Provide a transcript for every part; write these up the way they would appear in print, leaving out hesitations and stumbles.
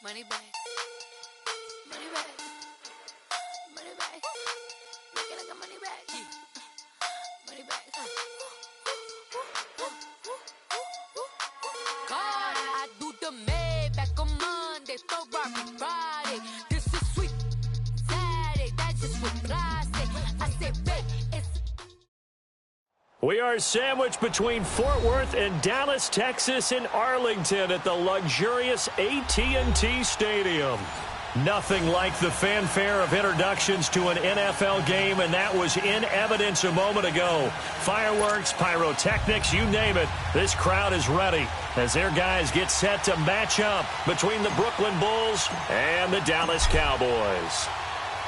Money back. Money back. Money back. Make it like a money back. Money back. God, I do the Maybach on Monday, Ferrari Friday. This is sweet Saturday. That's just what I say. I say, babe, it's. We are sandwiched between Fort Worth and Dallas, Texas, in Arlington at the luxurious AT&T Stadium. Nothing like the fanfare of introductions to an NFL game, and that was in evidence a moment ago. Fireworks, pyrotechnics, you name it. This crowd is ready as their guys get set to match up between the Brooklyn Bulls and the Dallas Cowboys.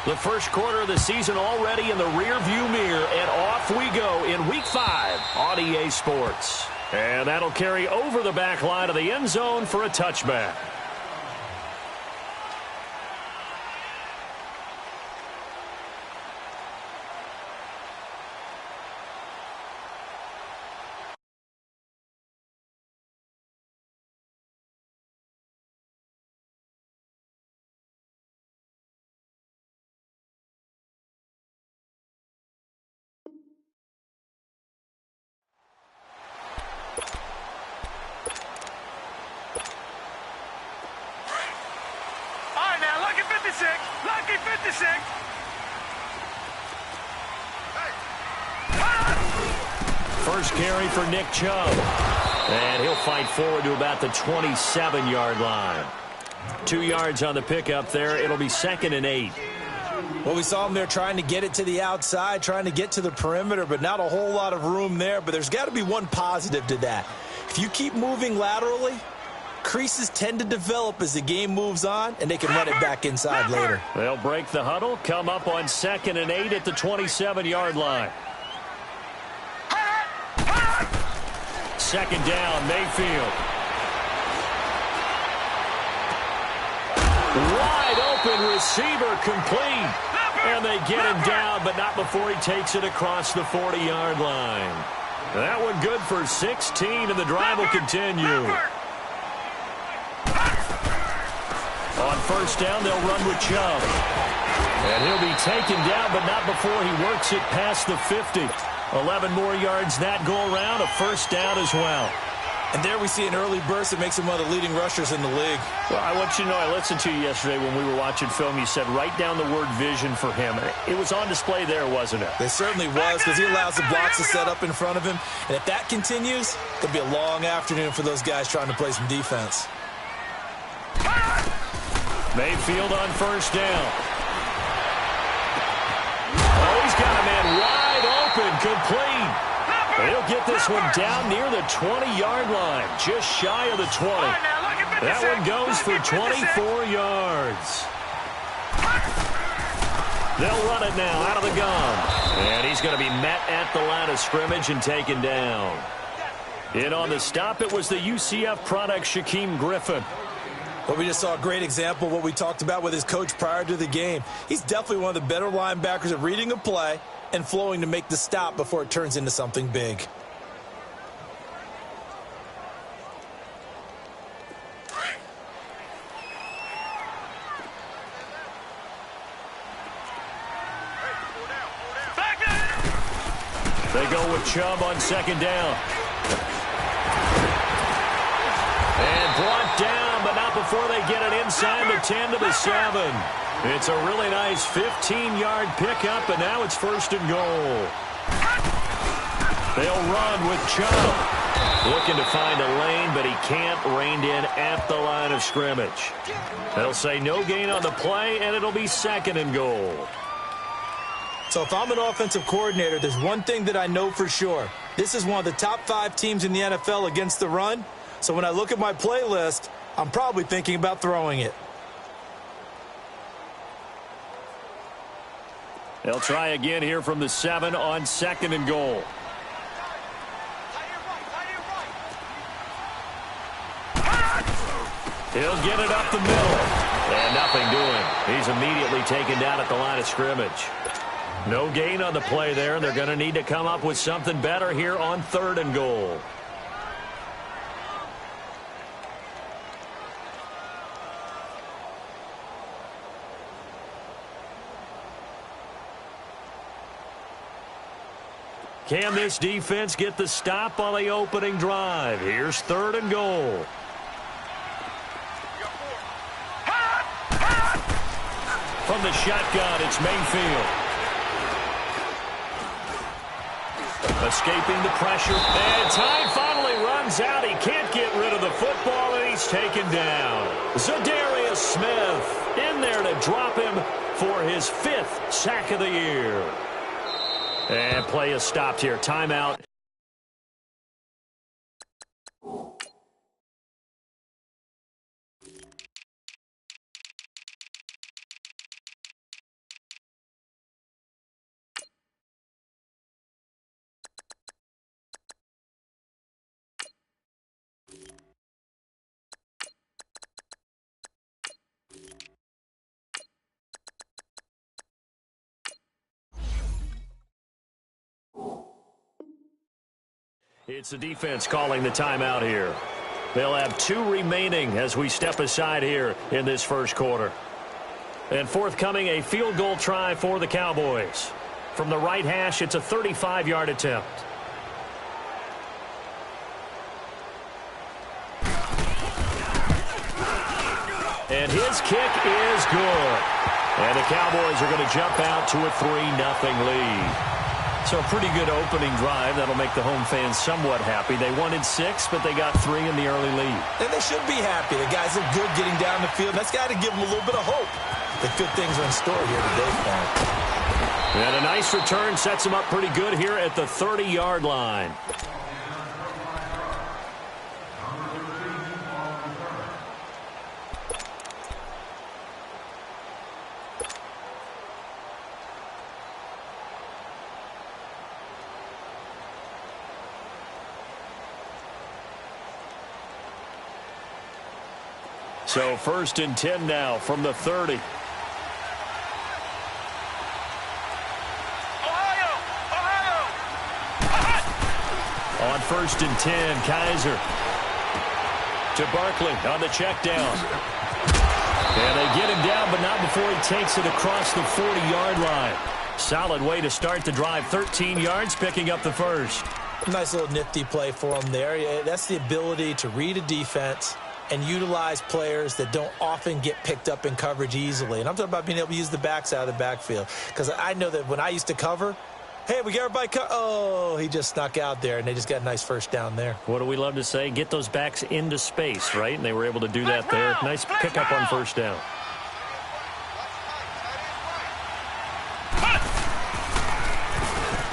The first quarter of the season already in the rearview mirror, and off we go in Week 5 on EA Sports. And that'll carry over the back line of the end zone for a touchback. Lucky 56. First carry for Nick Chubb. And he'll fight forward to about the 27-yard line. 2 yards on the pickup there. It'll be 2nd and 8. Well, we saw him there trying to get it to the outside, trying to get to the perimeter, but not a whole lot of room there. But there's got to be one positive to that. If you keep moving laterally, creases tend to develop as the game moves on, and they can run it back inside later. They'll break the huddle, come up on 2nd and 8 at the 27-yard line. Second down, Mayfield. Wide open receiver, complete. And they get him down, but not before he takes it across the 40-yard line. That one good for 16, and the drive will continue. On first down, they'll run with Chubb. And he'll be taken down, but not before he works it past the 50. 11 more yards that go around, a first down as well. And there we see an early burst that makes him one of the leading rushers in the league. Well, I want you to know, I listened to you yesterday when we were watching film. You said write down the word vision for him. It was on display there, wasn't it? It certainly was, because he allows the blocks to set up in front of him. And if that continues, it'll be a long afternoon for those guys trying to play some defense. Mayfield on first down. Oh, he's got a man wide open, complete. He'll get this one down near the 20-yard line, just shy of the 20. That one goes for 24 yards. They'll run it now out of the gun. And he's going to be met at the line of scrimmage and taken down. In on the stop, it was the UCF product, Shaquem Griffin. Well, we just saw a great example of what we talked about with his coach prior to the game. He's definitely one of the better linebackers at reading a play and flowing to make the stop before it turns into something big. They go with Chubb on second down. And brought down, but not before they get it inside the 10 to the 7. It's a really nice 15-yard pickup, and now it's 1st and goal. They'll run with Chubb. Looking to find a lane, but he can't, reined in at the line of scrimmage. They'll say no gain on the play, and it'll be 2nd and goal. So if I'm an offensive coordinator, there's one thing that I know for sure. This is one of the top 5 teams in the NFL against the run. So when I look at my playlist, I'm probably thinking about throwing it. They'll try again here from the 7 on 2nd and goal. He'll get it up the middle. And nothing doing. He's immediately taken down at the line of scrimmage. No gain on the play there, and they're going to need to come up with something better here on 3rd and goal. Can this defense get the stop on the opening drive? Here's 3rd and goal. From the shotgun, it's Mayfield. Escaping the pressure. And time finally runs out. He can't get rid of the football, and he's taken down. Zadarius Smith in there to drop him for his 5th sack of the year. And play is stopped here. Timeout. It's the defense calling the timeout here. They'll have 2 remaining as we step aside here in this first quarter. And forthcoming, a field goal try for the Cowboys. From the right hash, it's a 35-yard attempt. And his kick is good. And the Cowboys are going to jump out to a 3-0 lead. So a pretty good opening drive. That'll make the home fans somewhat happy. They wanted 6, but they got 3 in the early lead. And they should be happy. The guys look good getting down the field. That's got to give them a little bit of hope that good things are in store here today, Pat. And a nice return sets them up pretty good here at the 30-yard line. So 1st and 10 now from the 30. On 1st and 10, Kaiser to Barkley on the check down. And they get him down, but not before he takes it across the 40-yard line. Solid way to start the drive. 13 yards, picking up the first. Nice little nifty play for him there. That's the ability to read a defense and utilize players that don't often get picked up in coverage easily. And I'm talking about being able to use the backs out of the backfield. Because I know that when I used to cover, hey, we got everybody oh, he just snuck out there, and they just got a nice first down there. What do we love to say? Get those backs into space, right? And they were able to do that there. Nice pickup on first down.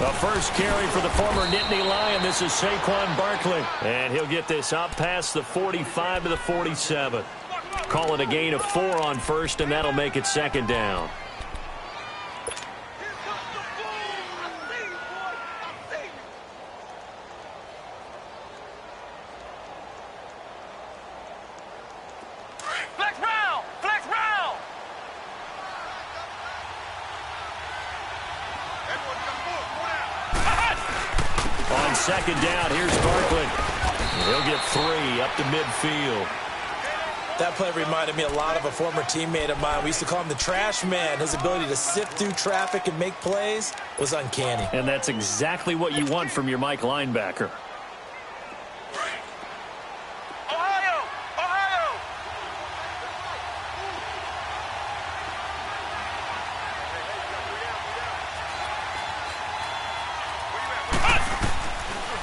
The first carry for the former Nittany Lion. This is Saquon Barkley. And he'll get this up past the 45 to the 47. Call it a gain of 4 on first, and that'll make it 2nd down. On 2nd down, here's Barkley. He'll get 3 up to midfield. That play reminded me a lot of a former teammate of mine. We used to call him the trash man. His ability to sift through traffic and make plays was uncanny. And that's exactly what you want from your Mike linebacker.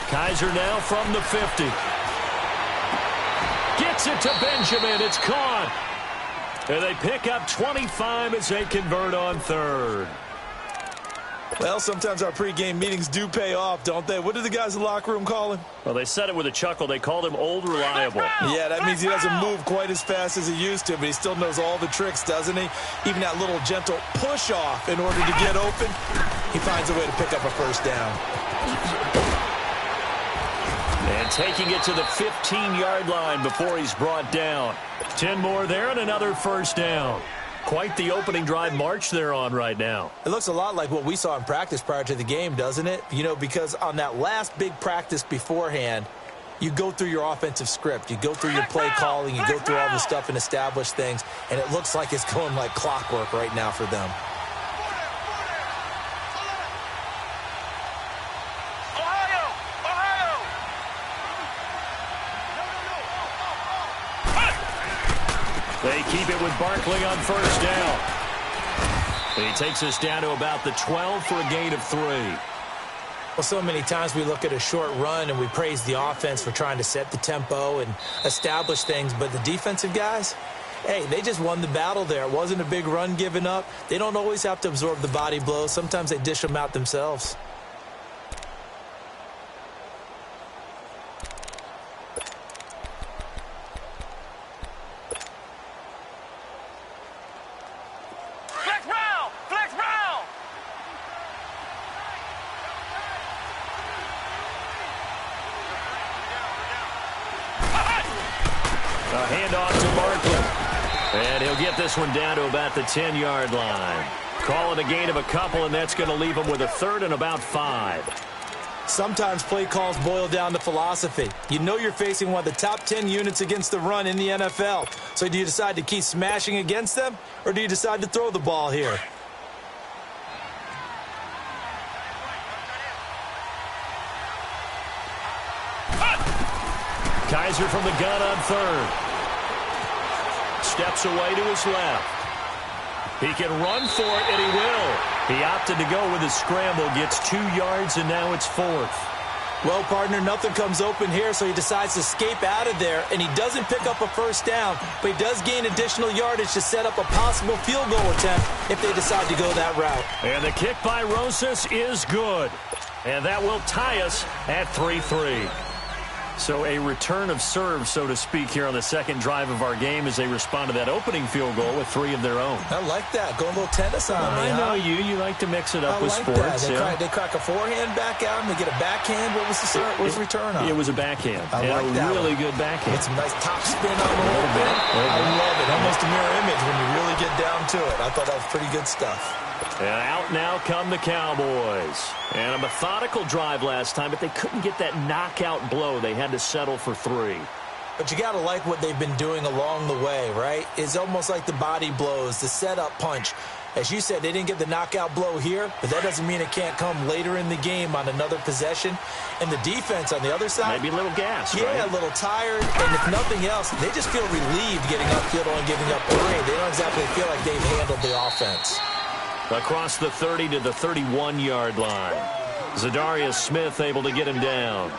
Kaiser now from the 50. Gets it to Benjamin. It's caught. And they pick up 25 as they convert on 3rd. Well, sometimes our pregame meetings do pay off, don't they? What do the guys in the locker room call him? Well, they said it with a chuckle. They called him Old Reliable. Yeah, that means he doesn't move quite as fast as he used to, but he still knows all the tricks, doesn't he? Even that little gentle push-off in order to get open, he finds a way to pick up a first down. And taking it to the 15-yard line before he's brought down. 10 more there and another first down. Quite the opening drive march they're on right now. It looks a lot like what we saw in practice prior to the game, doesn't it? You know, because on that last big practice beforehand, you go through your offensive script. You go through your play calling. You go through all the stuff and establish things. And it looks like it's going like clockwork right now for them. They keep it with Barkley on first down. He takes us down to about the 12 for a gain of 3. Well, so many times we look at a short run and we praise the offense for trying to set the tempo and establish things, but the defensive guys, hey, they just won the battle there. It wasn't a big run given up. They don't always have to absorb the body blows. Sometimes they dish them out themselves. A handoff to Barkley. And he'll get this one down to about the 10-yard line. Call it a gain of a couple, and that's going to leave him with a 3rd and about 5. Sometimes play calls boil down to philosophy. You know you're facing one of the top 10 units against the run in the NFL. So do you decide to keep smashing against them, or do you decide to throw the ball here? Kaiser from the gun on 3rd. Steps away to his left. He can run for it, and he will. He opted to go with his scramble, gets 2 yards, and now it's 4th. Well, partner, nothing comes open here, so he decides to escape out of there, and he doesn't pick up a first down, but he does gain additional yardage to set up a possible field goal attempt if they decide to go that route. And the kick by Rosas is good. And that will tie us at 3-3. So a return of serve, so to speak, here on the second drive of our game as they respond to that opening field goal with 3 of their own. I like that. Going a little tennis on me, I know you. You like to mix it up with like sports. That. They crack a forehand back out and they get a backhand. What was the return on? It was a backhand. I like a that really one. good backhand. It's a nice top spin on the little bit. I love it. Almost a mirror image when you really get down to it. I thought that was pretty good stuff. And out now come the Cowboys. And a methodical drive last time, but they couldn't get that knockout blow. They had to settle for 3. But you got to like what they've been doing along the way, right? It's almost like the body blows, the setup punch. As you said, they didn't get the knockout blow here, but that doesn't mean it can't come later in the game on another possession. And the defense on the other side, maybe a little gas, yeah, right? A little tired. And if nothing else, they just feel relieved getting upfield and giving up 3. They don't exactly feel like they've handled the offense. Across the 30 to the 31-yard line. Zadarius Smith able to get him down.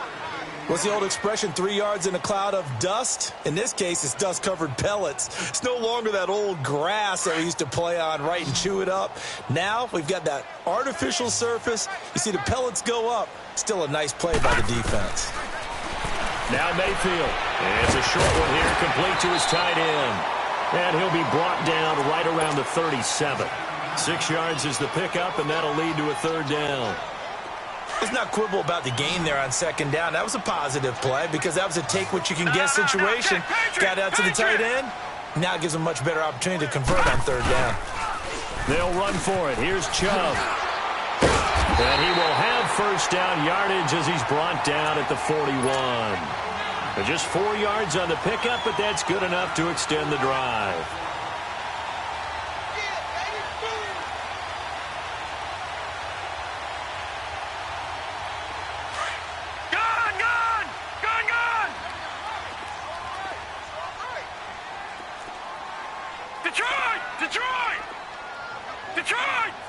What's the old expression, 3 yards in a cloud of dust? In this case, it's dust-covered pellets. It's no longer that old grass that we used to play on, right, and chew it up. Now we've got that artificial surface. You see the pellets go up. Still a nice play by the defense. Now Mayfield. It's a short one here, complete to his tight end. And he'll be brought down right around the 37. 6 yards is the pickup, and that'll lead to a 3rd down. Let's not quibble about the gain there on 2nd down. That was a positive play because that was a take-what-you-can-get situation. Got out to the tight end. Now it gives them a much better opportunity to convert on 3rd down. They'll run for it. Here's Chubb. And he will have first down yardage as he's brought down at the 41. But just 4 yards on the pickup, but that's good enough to extend the drive.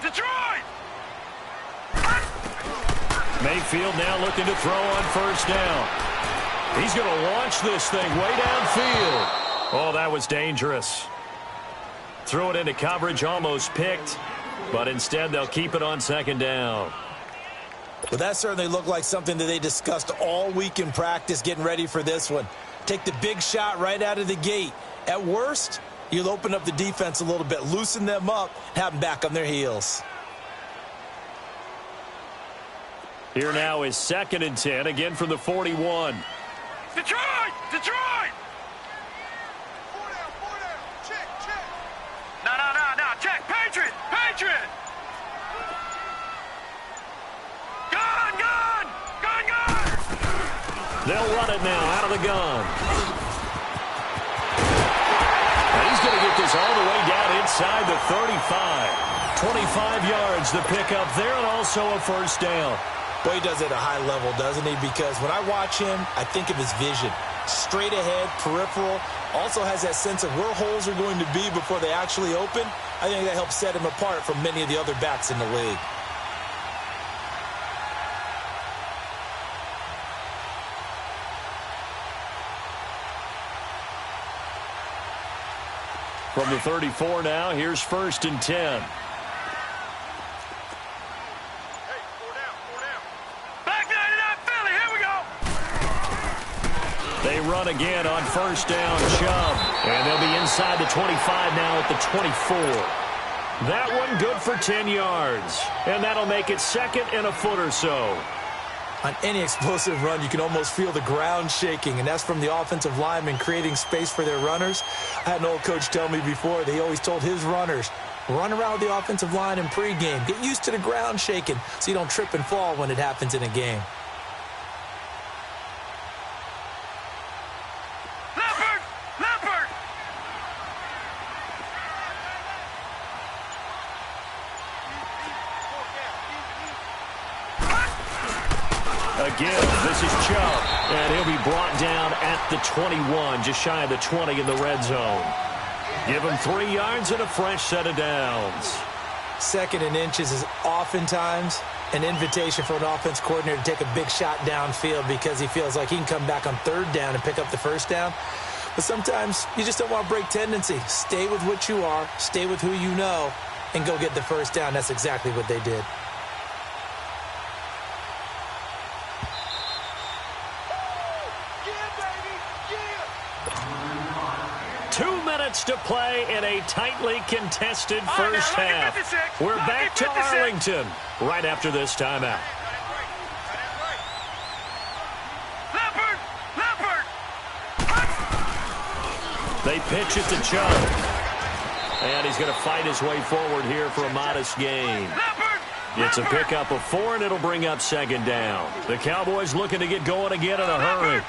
Detroit! Mayfield now looking to throw on first down. He's going to launch this thing way downfield. Oh, that was dangerous. Threw it into coverage, almost picked, but instead they'll keep it on 2nd down. Well, that certainly looked like something that they discussed all week in practice getting ready for this one. Take the big shot right out of the gate. At worst, you'll open up the defense a little bit, loosen them up, have them back on their heels. Here now is 2nd and 10, again from the 41. Detroit! Check. No, check. Patriot! Gun! They'll run it now out of the gun. And he's going to get this all the way down inside the 35. 25 yards the pickup there, and also a first down. Boy, he does it at a high level, doesn't he? Because when I watch him, I think of his vision. Straight ahead, peripheral, Also has that sense of where holes are going to be before they actually open. I think that helps set him apart from many of the other backs in the league. From the 34 now, here's 1st and 10. They run again on 1st down, Chubb. And they'll be inside the 25 now at the 24. That one good for 10 yards. And that'll make it 2nd and a foot or so. On any explosive run, you can almost feel the ground shaking, and that's from the offensive linemen creating space for their runners. I had an old coach tell me before that he always told his runners, run around the offensive line in pregame. Get used to the ground shaking so you don't trip and fall when it happens in a game. Again, this is Chubb, and he'll be brought down at the 21, just shy of the 20 in the red zone. Give him 3 yards and a fresh set of downs. 2nd and inches is oftentimes an invitation for an offense coordinator to take a big shot downfield because he feels like he can come back on 3rd down and pick up the 1st down. But sometimes you just don't want to break tendency. Stay with what you are, stay with who you know, and go get the 1st down. That's exactly what they did. To play in a tightly contested first half. We're back to Arlington right after this timeout. They pitch it to Chubb. And he's going to fight his way forward here for a modest gain. It's a pickup of 4, and it'll bring up 2nd down. The Cowboys looking to get going again in a hurry.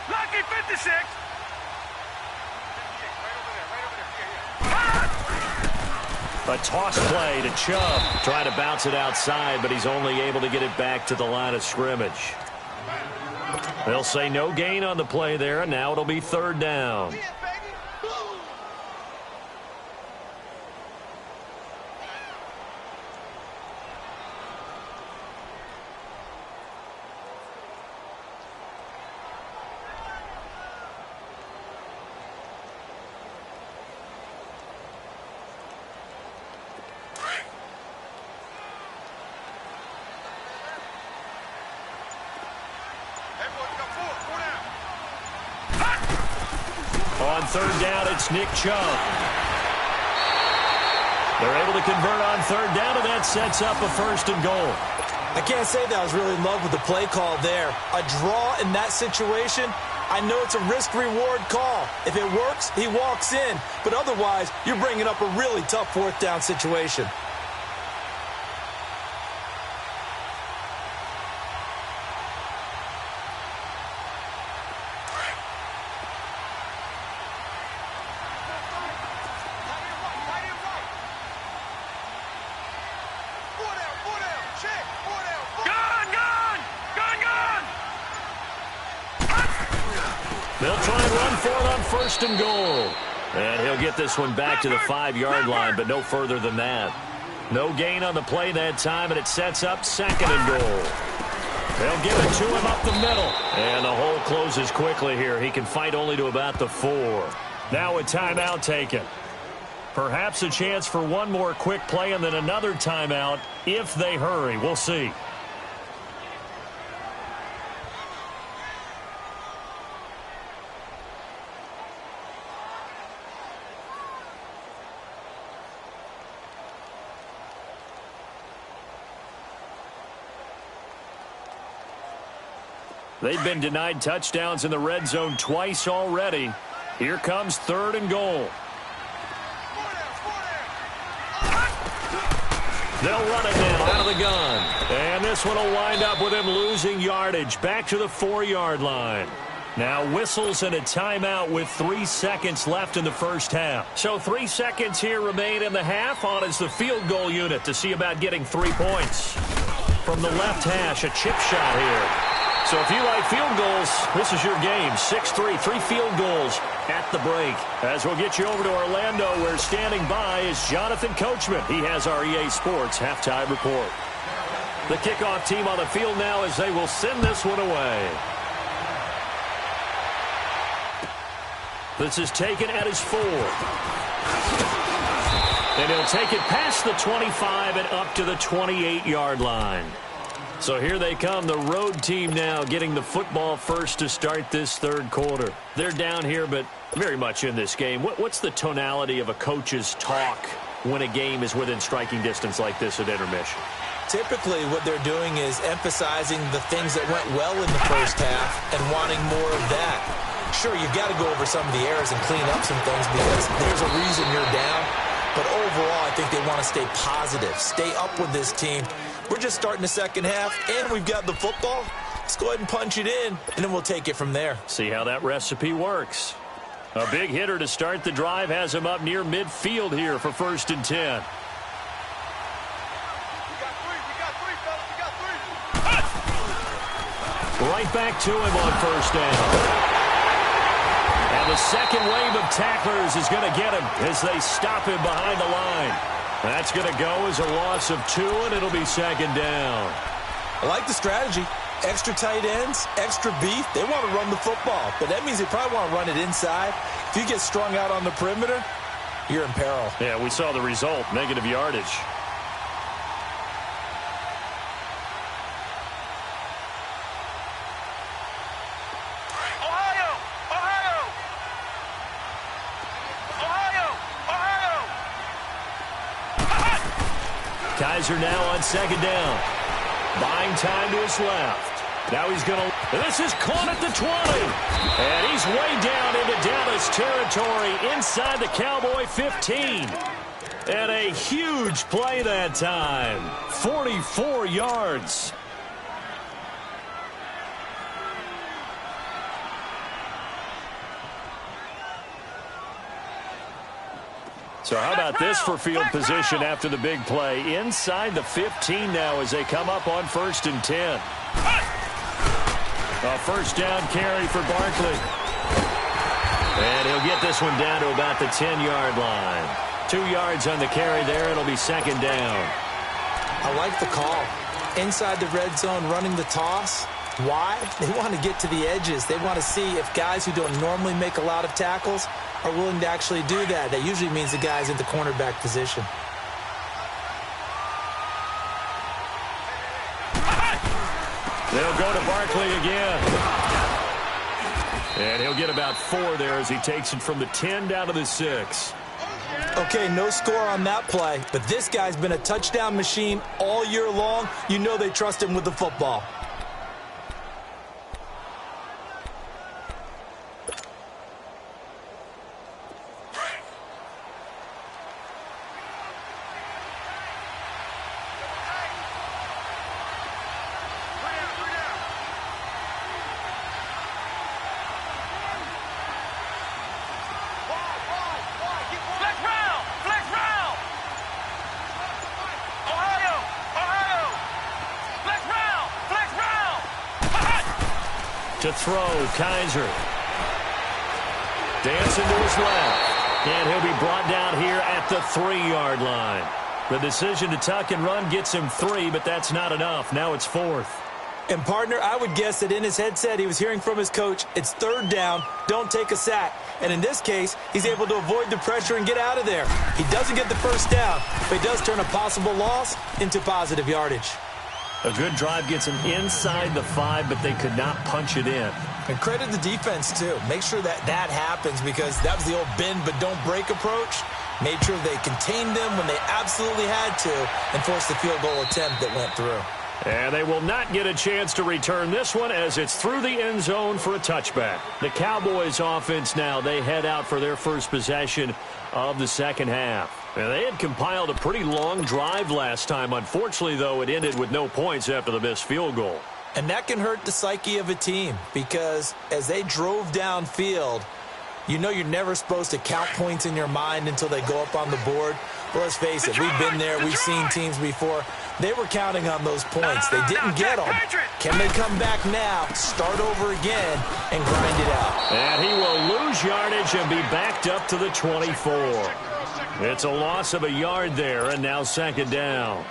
Lucky 56. A toss play to Chubb. Trying to bounce it outside, but he's only able to get it back to the line of scrimmage. They'll say no gain on the play there, and now it'll be 3rd down. On 3rd down, it's Nick Chubb. They're able to convert on 3rd down, and that sets up a 1st and goal. I can't say that I was really in love with the play call there. A draw in that situation, I know it's a risk-reward call. If it works, he walks in. But otherwise, you're bringing up a really tough 4th down situation. They'll try and run for it on 1st and goal. And he'll get this one back to the 5-yard line, but no further than that. No gain on the play that time, and it sets up 2nd and goal. They'll give it to him up the middle. And the hole closes quickly here. He can fight only to about the 4. Now a timeout taken. Perhaps a chance for one more quick play and then another timeout if they hurry. We'll see. They've been denied touchdowns in the red zone twice already. Here comes 3rd and goal. They'll run it now out of the gun. And this one will wind up with him losing yardage back to the 4-yard line. Now whistles and a timeout with 3 seconds left in the first half. So 3 seconds here remain in the half. On is the field goal unit to see about getting 3 points. from the left hash, a chip shot here. So if you like field goals, this is your game. 6-3, 3 field goals at the break. As we'll get you over to Orlando, where standing by is Jonathan Coachman. He has our EA Sports halftime report. The kickoff team on the field now as they will send this one away. This is taken at his 4. And he'll take it past the 25 and up to the 28-yard line. So here they come, the road team now getting the football first to start this third quarter. They're down here, but very much in this game. What's the tonality of a coach's talk when a game is within striking distance like this at intermission? Typically, what they're doing is emphasizing the things that went well in the first half and wanting more of that. Sure, you've got to go over some of the errors and clean up some things because there's a reason you're down. But overall, I think they want to stay positive, stay up with this team. We're just starting the second half, and we've got the football. Let's go ahead and punch it in, and then we'll take it from there. See how that recipe works. A big hitter to start the drive has him up near midfield here for 1st and 10. Right back to him on 1st down. And the second wave of tacklers is going to get him as they stop him behind the line. That's going to go as a loss of 2, and it'll be 2nd down. I like the strategy. Extra tight ends, extra beef. They want to run the football, but that means they probably want to run it inside. If you get strung out on the perimeter, you're in peril. Yeah, we saw the result, negative yardage. Kaiser now on 2nd down. Buying time to his left. Now he's going to... This is caught at the 20. And he's way down into Dallas territory inside the Cowboy 15. And a huge play that time. 44 yards. So how about this for field position after the big play? Inside the 15 now as they come up on 1st and 10. A 1st down carry for Barkley. And he'll get this one down to about the 10-yard line. 2 yards on the carry there. It'll be 2nd down. I like the call. Inside the red zone, running the toss. Why? They want to get to the edges. They want to see if guys who don't normally make a lot of tackles are willing to actually do that. That usually means the guy's in the cornerback position. They'll go to Barkley again. And he'll get about 4 there as he takes it from the 10 down to the 6. Okay, no score on that play, but this guy's been a touchdown machine all year long. You know they trust him with the football. To throw, Kaiser. Dancing to his left. And he'll be brought down here at the 3-yard line. The decision to tuck and run gets him 3, but that's not enough. Now it's 4th. And, partner, I would guess that in his headset he was hearing from his coach, it's 3rd down, don't take a sack. And in this case, he's able to avoid the pressure and get out of there. He doesn't get the 1st down, but he does turn a possible loss into positive yardage. A good drive gets him inside the 5, but they could not punch it in. And credit the defense, too. Make sure that that happens because that was the old bend but don't break approach. Made sure they contained them when they absolutely had to and forced the field goal attempt that went through. And they will not get a chance to return this one as it's through the end zone for a touchback. The Cowboys offense now, they head out for their first possession of the second half. Now, they had compiled a pretty long drive last time. Unfortunately, though, it ended with no points after the missed field goal. And that can hurt the psyche of a team because as they drove downfield, you know you're never supposed to count points in your mind until they go up on the board. But let's face it, we've been there. We've seen teams before. They were counting on those points. They didn't get them. Can they come back now, start over again, and grind it out? And he will lose yardage and be backed up to the 24. It's a loss of a yard there, and now second down.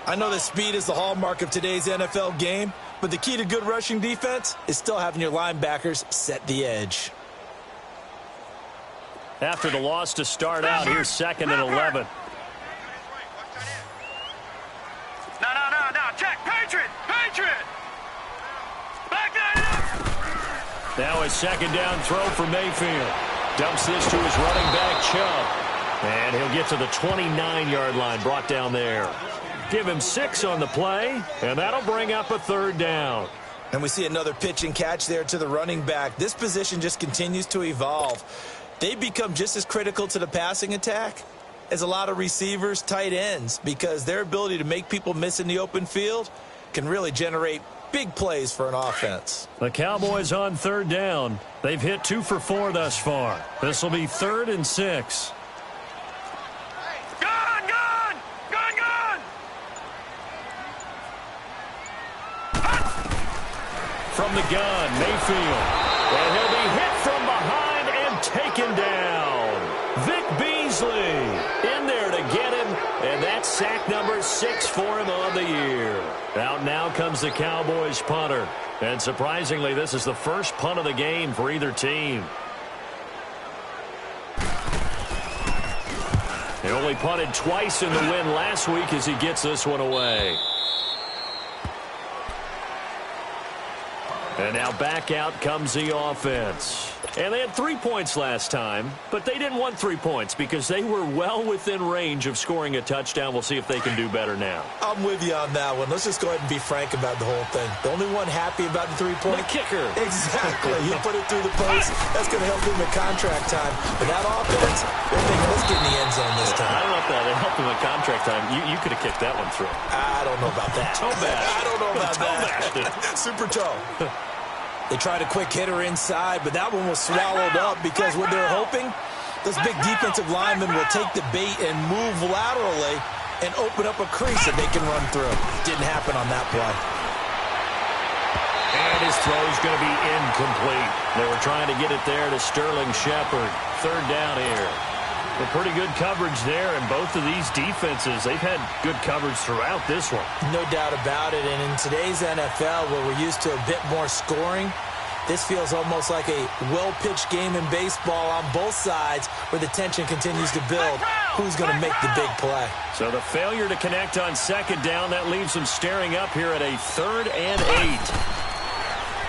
I know that speed is the hallmark of today's NFL game, but the key to good rushing defense is still having your linebackers set the edge. After the loss to start out, here's second and 11. No. Check. Patriot. Back that up. Now a second down throw for Mayfield. Dumps this to his running back, Chubb. And he'll get to the 29-yard line, brought down there. Give him 6 on the play, and that'll bring up a third down. And we see another pitch and catch there to the running back. This position just continues to evolve. They become just as critical to the passing attack as a lot of receivers, tight ends, because their ability to make people miss in the open field can really generate big plays for an offense. The Cowboys on third down. They've hit 2 for 4 thus far. This will be 3rd and 6. Gun! From the gun, Mayfield. And he'll be hit from behind and taken down. Vic Beasley in there to get him, and that's sack number 6 for him on the year. Out now comes the Cowboys punter. And surprisingly, this is the first punt of the game for either team. He only punted twice in the win last week as he gets this one away. And now back out comes the offense. And they had 3 points last time, but they didn't want 3 points because they were well within range of scoring a touchdown. We'll see if they can do better now. I'm with you on that one. Let's just go ahead and be frank about the whole thing. The only one happy about the 3-point? The kicker. Exactly. He put it through the post. That's going to help him in contract time. But that offense, they're thinking, let's get in the end zone this time. I don't know if that helped him in contract time. You could have kicked that one through. I don't know about that. Toe bash. I don't know about that. Super toe. They tried a quick hitter inside, but that one was swallowed up because what they're hoping, those big defensive linemen will take the bait and move laterally and open up a crease that they can run through. Didn't happen on that play. And his throw is going to be incomplete. They were trying to get it there to Sterling Shepard. Third down here. But pretty good coverage there, and both of these defenses, they've had good coverage throughout this one. No doubt about it, and in today's NFL, where we're used to a bit more scoring, this feels almost like a well-pitched game in baseball on both sides where the tension continues to build. Who's going to make the big play? So the failure to connect on second down, that leaves them staring up here at a 3rd and 8.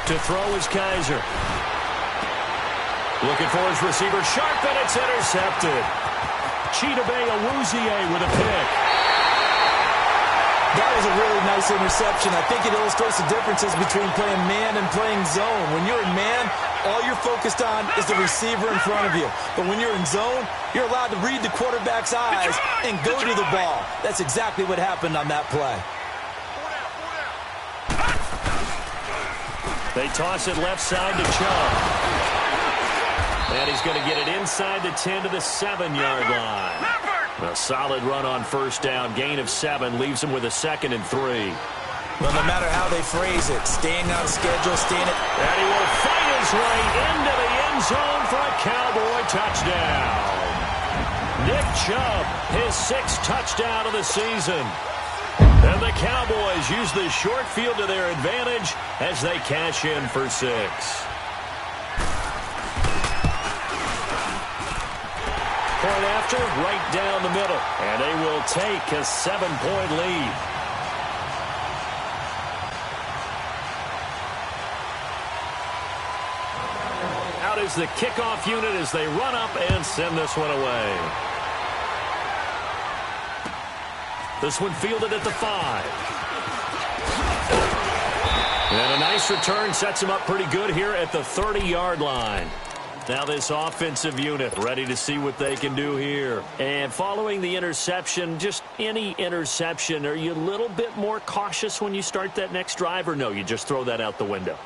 To throw is Kaiser. Looking for his receiver, Sharp, and it's intercepted. Chidobe Awuzie with a pick. That was a really nice interception. I think it illustrates the differences between playing man and playing zone. When you're in man, all you're focused on is the receiver in front of you. But when you're in zone, you're allowed to read the quarterback's eyes and go to the ball. That's exactly what happened on that play. They toss it left side to Chubb. And he's going to get it inside the 10 to the 7-yard line. A solid run on first down. Gain of 7 leaves him with a 2nd and 3. Well, no matter how they phrase it, staying on schedule, staying at... And he will fight his way into the end zone for a Cowboy touchdown. Nick Chubb, his 6th touchdown of the season. And the Cowboys use the short field to their advantage as they cash in for 6. Point after, right down the middle. And they will take a 7-point lead. Out is the kickoff unit as they run up and send this one away. This one fielded at the 5. And a nice return sets him up pretty good here at the 30-yard line. Now this offensive unit ready to see what they can do here. And following the interception, just any interception, are you a little bit more cautious when you start that next drive, or no, you just throw that out the window?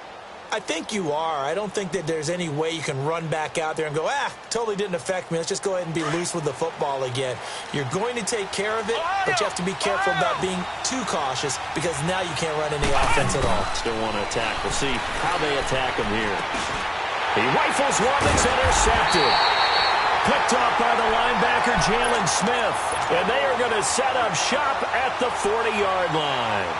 I think you are. I don't think that there's any way you can run back out there and go, totally didn't affect me. Let's just go ahead and be loose with the football again. You're going to take care of it, but you have to be careful about being too cautious because now you can't run any offense at all. Still want to attack. We'll see how they attack him here. He rifles one that's intercepted. Picked off by the linebacker, Jalen Smith. And they are going to set up shop at the 40-yard line.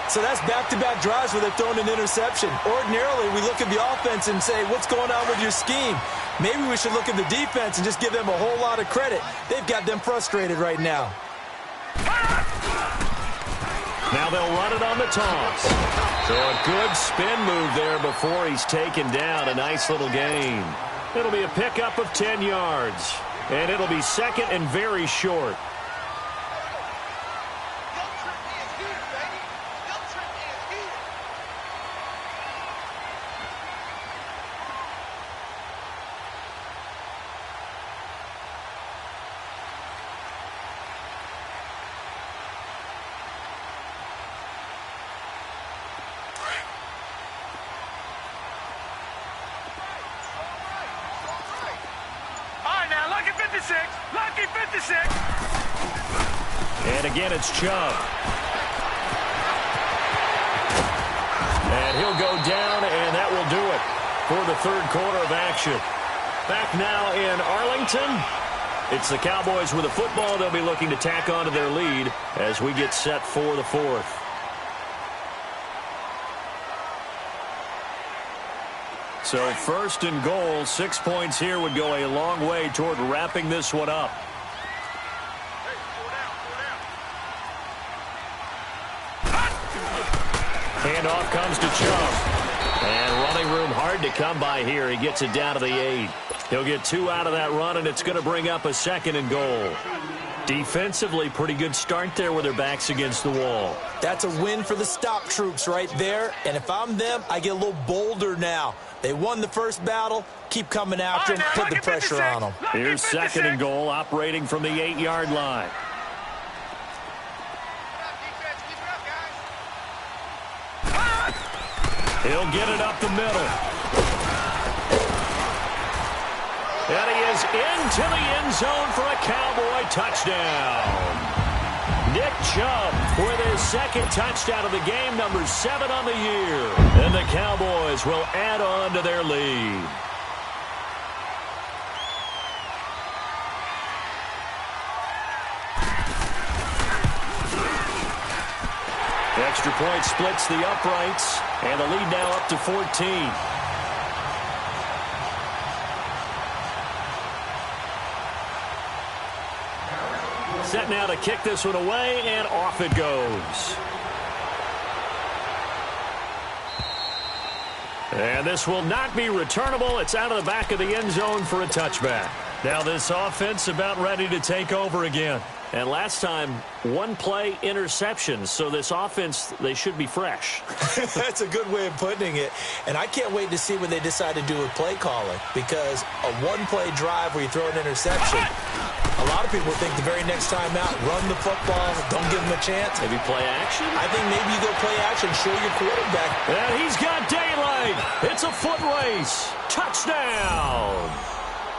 So that's back-to-back drives where they've thrown an interception. Ordinarily, we look at the offense and say, what's going on with your scheme? Maybe we should look at the defense and just give them a whole lot of credit. They've got them frustrated right now. Now they'll run it on the toss. So a good spin move there before he's taken down. A nice little gain. It'll be a pickup of 10 yards. And it'll be second and very short. Lucky 56. And again, it's Chubb. And he'll go down, and that will do it for the third quarter of action. Back now in Arlington. It's the Cowboys with a football. They'll be looking to tack on to their lead as we get set for the fourth. So first and goal, 6 points here would go a long way toward wrapping this one up. Handoff comes to Chubb. And running room hard to come by here. He gets it down to the 8. He'll get 2 out of that run, and it's going to bring up a second and goal. Defensively, pretty good start there with their backs against the wall. That's a win for the stop troops right there. And if I'm them, I get a little bolder now. They won the first battle. Keep coming after them. Put the pressure on them. Here's second and goal, operating from the 8-yard line. He'll get it up the middle. And he is into the end zone for a Cowboy touchdown. Nick Chubb with his second touchdown of the game, number 7 on the year. And the Cowboys will add on to their lead. Extra point splits the uprights, and the lead now up to 14. Set now to kick this one away, and off it goes. And this will not be returnable. It's out of the back of the end zone for a touchback. Now this offense about ready to take over again. And last time, one play interception. So this offense, they should be fresh. That's a good way of putting it. And I can't wait to see what they decide to do with play calling. Because a one-play drive where you throw an interception, a lot of people think the very next time out, run the football, don't give them a chance. Maybe play action? I think maybe you go play action, show your quarterback. And he's got daylight. It's a foot race. Touchdown.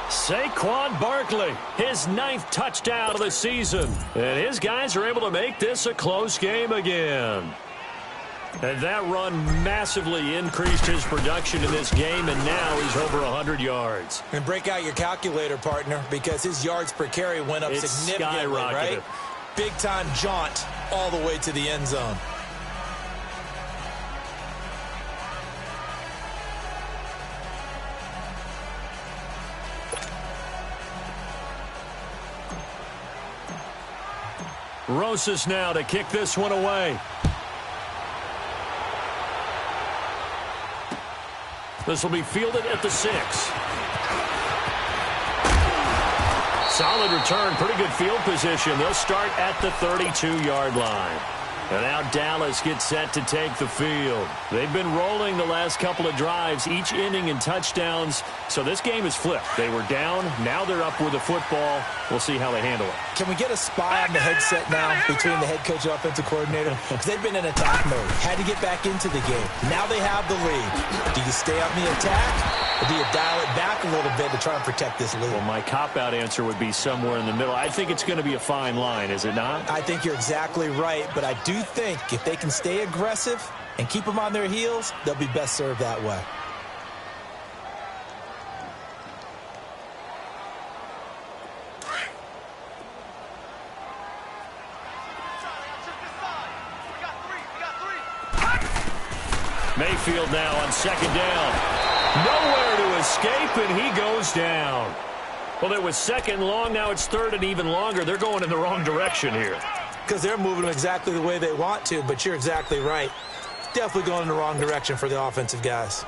Saquon Barkley, his 9th touchdown of the season. And his guys are able to make this a close game again. And that run massively increased his production in this game, and now he's over 100 yards. And break out your calculator, partner, because his yards per carry went up significantly, right? Big-time jaunt all the way to the end zone. Rosas now to kick this one away. This will be fielded at the 6. Solid return, pretty good field position. They'll start at the 32-yard line. And now Dallas gets set to take the field. They've been rolling the last couple of drives, each inning in touchdowns. So this game is flipped. They were down. Now they're up with the football. We'll see how they handle it. Can we get a spy on the headset now between the head coach and offensive coordinator? Because they've been in attack mode. Had to get back into the game. Now they have the lead. Do you stay on the attack? Or do you dial it back a little bit to try and protect this lead? Well, my cop-out answer would be somewhere in the middle. I think it's going to be a fine line, is it not? I think you're exactly right, but I do think if they can stay aggressive and keep them on their heels, they'll be best served that way. Mayfield now on second down. Nowhere to escape, and he goes down. Well, it was second long. Now it's third and even longer. They're going in the wrong direction here. Because they're moving them exactly the way they want to, but you're exactly right. Definitely going in the wrong direction for the offensive guys.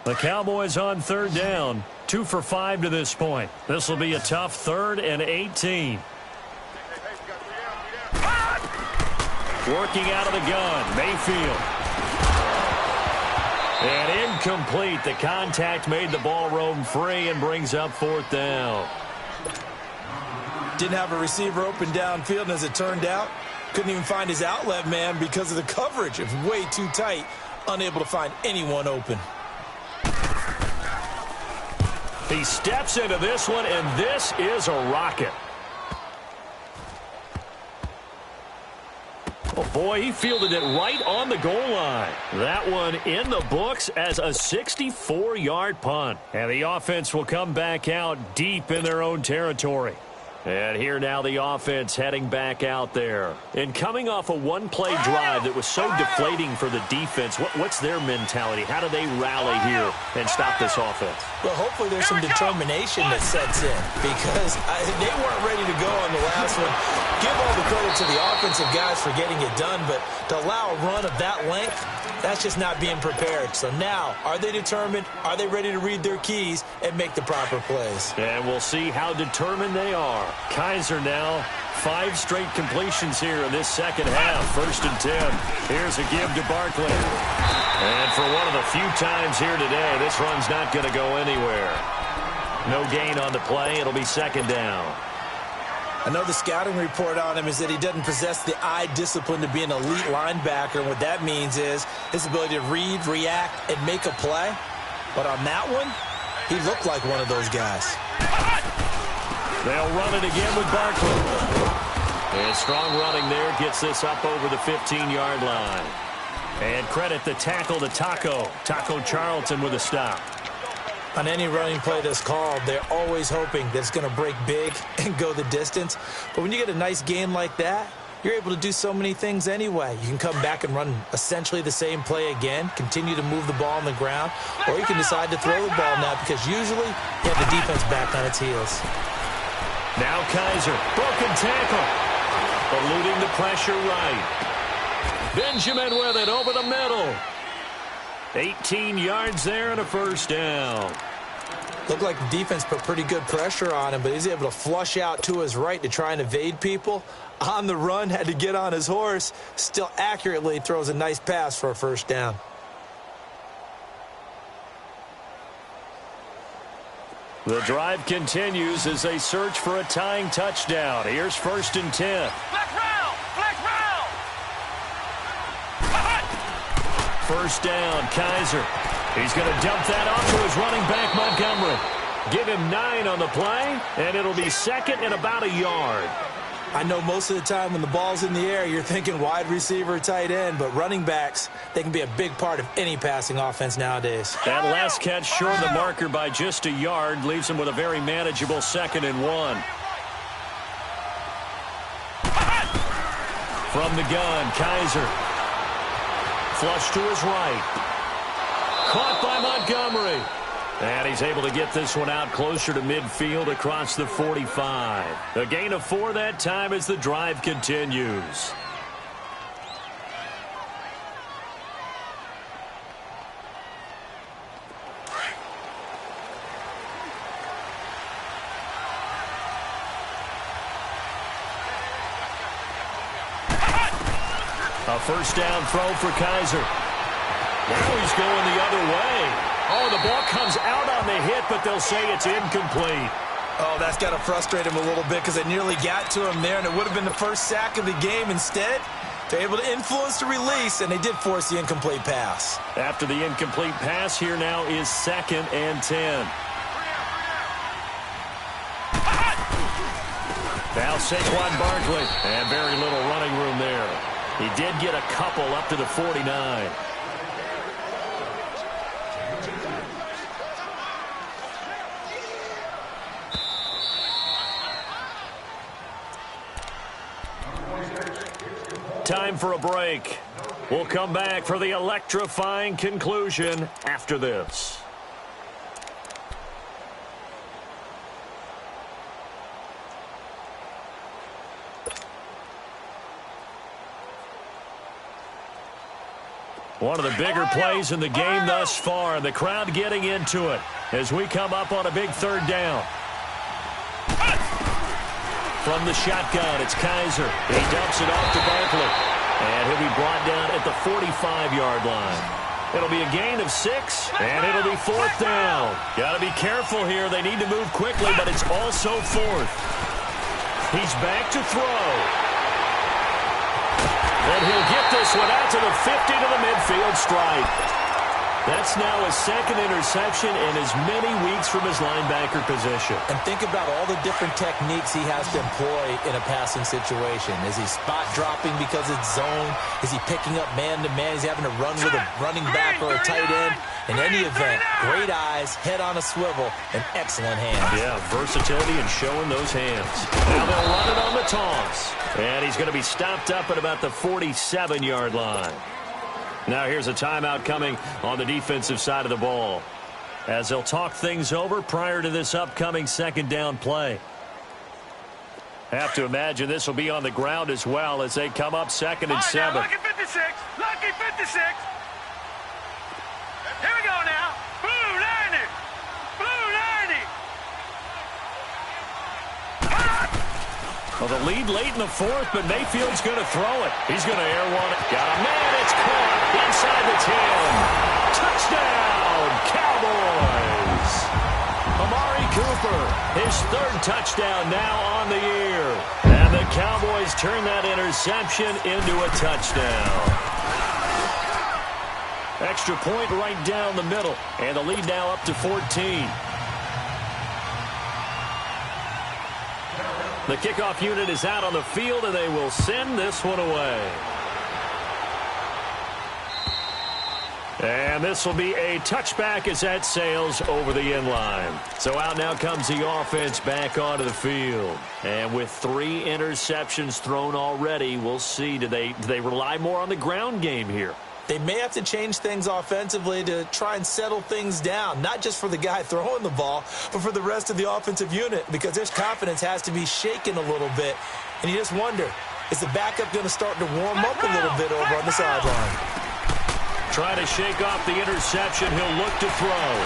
The Cowboys on third down. 2 for 5 to this point. This will be a tough 3rd and 18. Working out of the gun, Mayfield. And incomplete. The contact made the ball roam free and brings up 4th down. Didn't have a receiver open downfield, and as it turned out, couldn't even find his outlet man because of the coverage. It was way too tight, unable to find anyone open. He steps into this one, and this is a rocket. Oh, boy, he fielded it right on the goal line. That one in the books as a 64-yard punt. And the offense will come back out deep in their own territory. And here now the offense heading back out there. And coming off a one-play drive that was so deflating for the defense, what's their mentality? How do they rally here and stop this offense? Well, hopefully there's some determination that sets in because they weren't ready to go on the last one. Give all the credit to the offensive guys for getting it done, but to allow a run of that length, that's just not being prepared. So now, are they determined? Are they ready to read their keys and make the proper plays? And we'll see how determined they are. Kaiser now, 5 straight completions here in this second half. 1st and 10. Here's a give to Barkley. And for one of the few times here today, this run's not going to go anywhere. No gain on the play. It'll be 2nd down. I know the scouting report on him is that he doesn't possess the eye discipline to be an elite linebacker. And what that means is his ability to read, react, and make a play. But on that one, he looked like one of those guys. They'll run it again with Barkley. And strong running there gets this up over the 15-yard line. And credit the tackle to Taco Charlton with a stop. On any running play that's called, they're always hoping that it's going to break big and go the distance. But when you get a nice game like that, you're able to do so many things anyway. You can come back and run essentially the same play again, continue to move the ball on the ground, or you can decide to throw the ball now because usually you have the defense back on its heels. Now Kaiser, broken tackle, eluding the pressure right. Benjamin with it over the middle. 18 yards there and a 1st down. Looked like the defense put pretty good pressure on him, but he's able to flush out to his right to try and evade people. On the run, had to get on his horse. Still accurately throws a nice pass for a 1st down. The drive continues as they search for a tying touchdown. Here's 1st and 10. Black round! Black round! 1st down, Kaiser. He's going to dump that off to his running back, Montgomery. Give him 9 on the play, and it'll be 2nd and about a yard. I know most of the time when the ball's in the air, you're thinking wide receiver, tight end, but running backs, they can be a big part of any passing offense nowadays. That last catch short of the marker by just a yard leaves him with a very manageable 2nd and 1. From the gun, Kaiser. Flush to his right. Caught by Montgomery. And he's able to get this one out closer to midfield across the 45. A gain of 4 that time as the drive continues. A first down throw for Kaiser. Now he's going the other way. Oh, the ball comes out on the hit, but they'll say it's incomplete. Oh, that's got to frustrate him a little bit because they nearly got to him there, and it would have been the first sack of the game. Instead, they're able to influence the release, and they did force the incomplete pass. After the incomplete pass, here now is 2nd and 10. Now Saquon Barkley, and very little running room there. He did get a couple up to the 49. Time for a break. We'll come back for the electrifying conclusion after this. One of the bigger plays in the game thus far, and the crowd getting into it as we come up on a big 3rd down. From the shotgun, it's Kaiser. He dumps it off to Barkley. And he'll be brought down at the 45-yard line. It'll be a gain of 6, and it'll be 4th down. Got to be careful here. They need to move quickly, but it's also 4th. He's back to throw. And he'll get this one out to the 50 to the midfield stripe. That's now his 2nd interception in as many weeks from his linebacker position. And think about all the different techniques he has to employ in a passing situation. Is he spot dropping because it's zone? Is he picking up man-to-man? Is he having to run with a running back or a tight end? In any event, great eyes, head on a swivel, and excellent hands. Yeah, versatility and showing those hands. Now they'll run it on the toss. And he's going to be stopped up at about the 47-yard line. Now here's a timeout coming on the defensive side of the ball, as they'll talk things over prior to this upcoming 2nd down play. Have to imagine this will be on the ground as well as they come up 2nd and 7. Lucky 56. Lucky 56. Here we go now. Blue 90. Blue 90. Well, the lead late in the 4th, but Mayfield's going to throw it. He's going to air one. Got a man. It's caught inside the 10. Touchdown, Cowboys. Amari Cooper, his 3rd touchdown now on the year. And the Cowboys turn that interception into a touchdown. Extra point right down the middle. And the lead now up to 14. The kickoff unit is out on the field, and they will send this one away. And this will be a touchback as that sails over the end line. So out now comes the offense back onto the field. And with 3 interceptions thrown already, we'll see. Do they rely more on the ground game here? They may have to change things offensively to try and settle things down, not just for the guy throwing the ball, but for the rest of the offensive unit, because their confidence has to be shaken a little bit. And you just wonder, is the backup going to start to warm up a little bit over on the sideline? Trying to shake off the interception. He'll look to throw.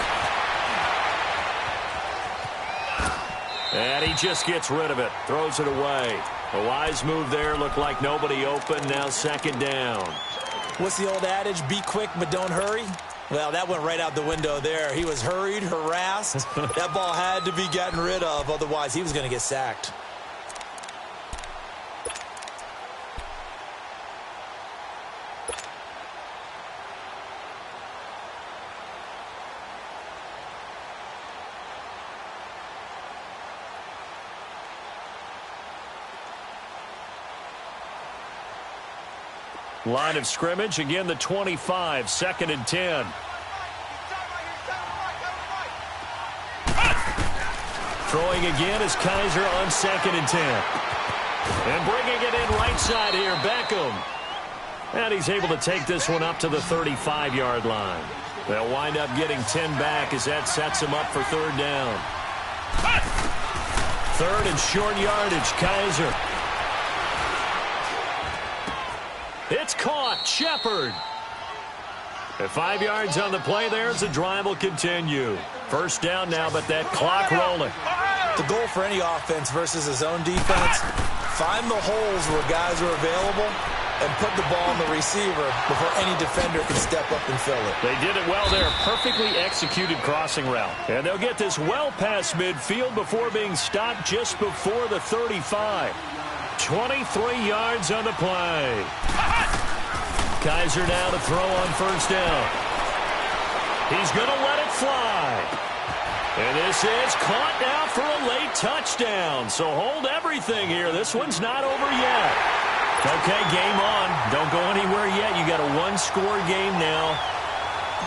And he just gets rid of it. Throws it away. A wise move there. Looked like nobody open. Now 2nd down. What's the old adage? Be quick, but don't hurry. Well, that went right out the window there. He was hurried, harassed. That ball had to be gotten rid of. Otherwise, he was going to get sacked. Line of scrimmage, again the 25, 2nd and 10. Throwing again is Kaiser on 2nd and 10. And bringing it in right side here, Beckham. And he's able to take this one up to the 35-yard line. They'll wind up getting 10 back as that sets him up for 3rd down. 3rd and short yardage, Kaiser. It's caught. Shepard. At 5 yards on the play there as the drive will continue. First down now, but that clock rolling. The goal for any offense versus a zone defense, find the holes where guys are available and put the ball on the receiver before any defender can step up and fill it. They did it well there. Perfectly executed crossing route. And they'll get this well past midfield before being stopped just before the 35. 23 yards on the play. Kaiser now to throw on first down. He's going to let it fly. And this is caught now for a late touchdown. So hold everything here. This one's not over yet. Okay, game on. Don't go anywhere yet. You got a one-score game now.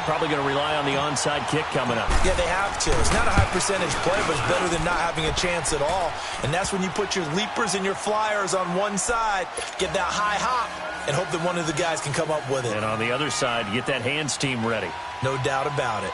Probably going to rely on the onside kick coming up. Yeah, they have to. It's not a high percentage play, but it's better than not having a chance at all. And that's when you put your leapers and your flyers on one side, get that high hop, and hope that one of the guys can come up with it. And on the other side, get that hands team ready. No doubt about it.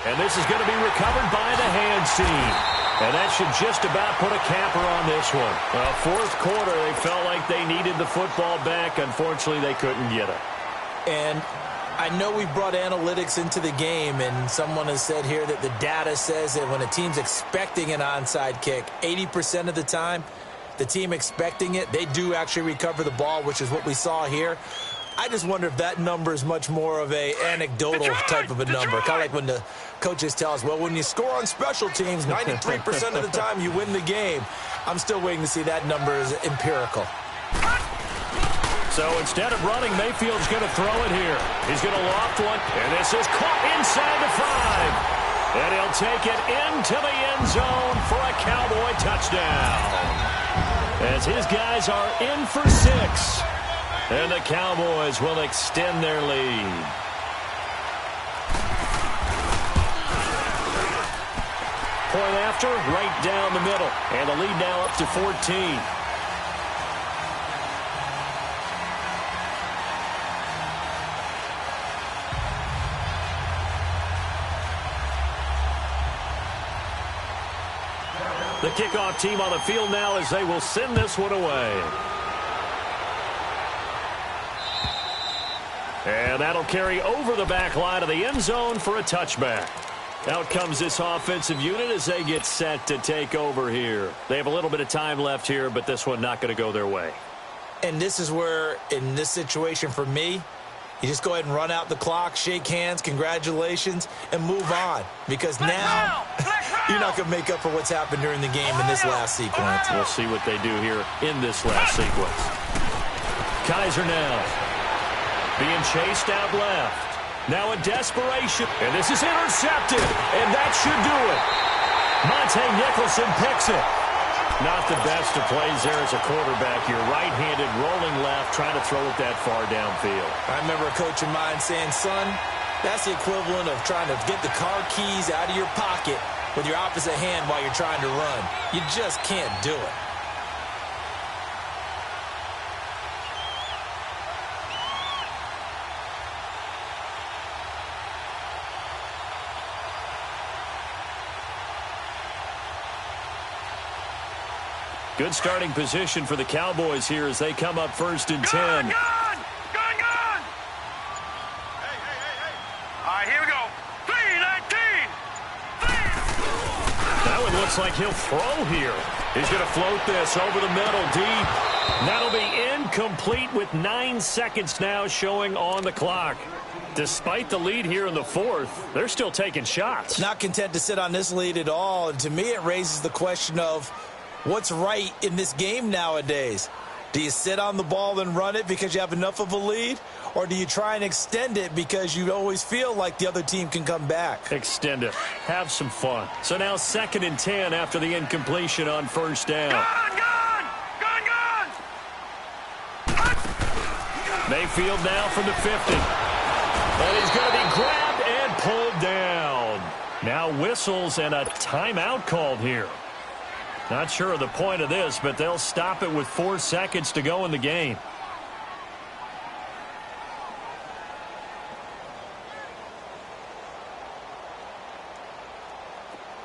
And this is going to be recovered by the hands team. And that should just about put a capper on this one. Well, fourth quarter, they felt like they needed the football back. Unfortunately, they couldn't get it. And I know we brought analytics into the game, and someone has said here that the data says that when a team's expecting an onside kick, 80% of the time, the team expecting it, they do actually recover the ball, which is what we saw here. I just wonder if that number is much more of a anecdotal type of a number. Kind of like when the coaches tell us, well, when you score on special teams, 93% of the time you win the game. I'm still waiting to see that number is empirical. So instead of running, Mayfield's going to throw it here. He's going to loft one, and this is caught inside the 5. And he'll take it into the end zone for a Cowboy touchdown. As his guys are in for 6. And the Cowboys will extend their lead. Point after, right down the middle. And the lead now up to 14. The kickoff team on the field now as they will send this one away. And that'll carry over the back line of the end zone for a touchback. Out comes this offensive unit as they get set to take over here. They have a little bit of time left here, but this one not going to go their way. And this is where, in this situation for me, you just go ahead and run out the clock, shake hands, congratulations, and move on. Because now you're not going to make up for what's happened during the game in this last sequence. We'll see what they do here in this last sequence. Kaiser now being chased out left. Now a desperation. And this is intercepted. And that should do it. Monte Nicholson picks it. Not the best of plays there as a quarterback. You're right-handed, rolling left, trying to throw it that far downfield. I remember a coach of mine saying, son, that's the equivalent of trying to get the car keys out of your pocket with your opposite hand while you're trying to run. You just can't do it. Good starting position for the Cowboys here as they come up first and 10. Gone! All right, here we go. 3-19. That one looks like he'll throw here. He's going to float this over the middle deep. That'll be incomplete with 9 seconds now showing on the clock. Despite the lead here in the fourth, they're still taking shots. Not content to sit on this lead at all. And to me, it raises the question of what's right in this game nowadays? Do you sit on the ball and run it because you have enough of a lead? Or do you try and extend it because you always feel like the other team can come back? Extend it. Have some fun. So now 2nd and 10 after the incompletion on first down. Gone! Mayfield now from the 50. And he's going to be grabbed and pulled down. Now whistles and a timeout called here. Not sure of the point of this, but they'll stop it with 4 seconds to go in the game.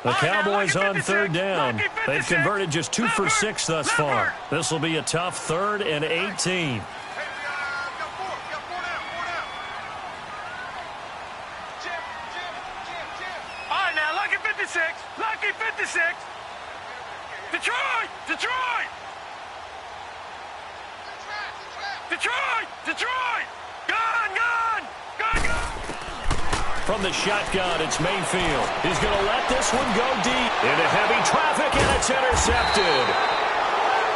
The Cowboys on third down. They've converted just 2 for 6 thus far. This will be a tough 3rd and 18. Lucky 56. Detroit! Detroit! Detroit! Detroit! Gone! Gone! Gone! Gone! From the shotgun, it's Mayfield. He's going to let this one go deep into heavy traffic, and it's intercepted.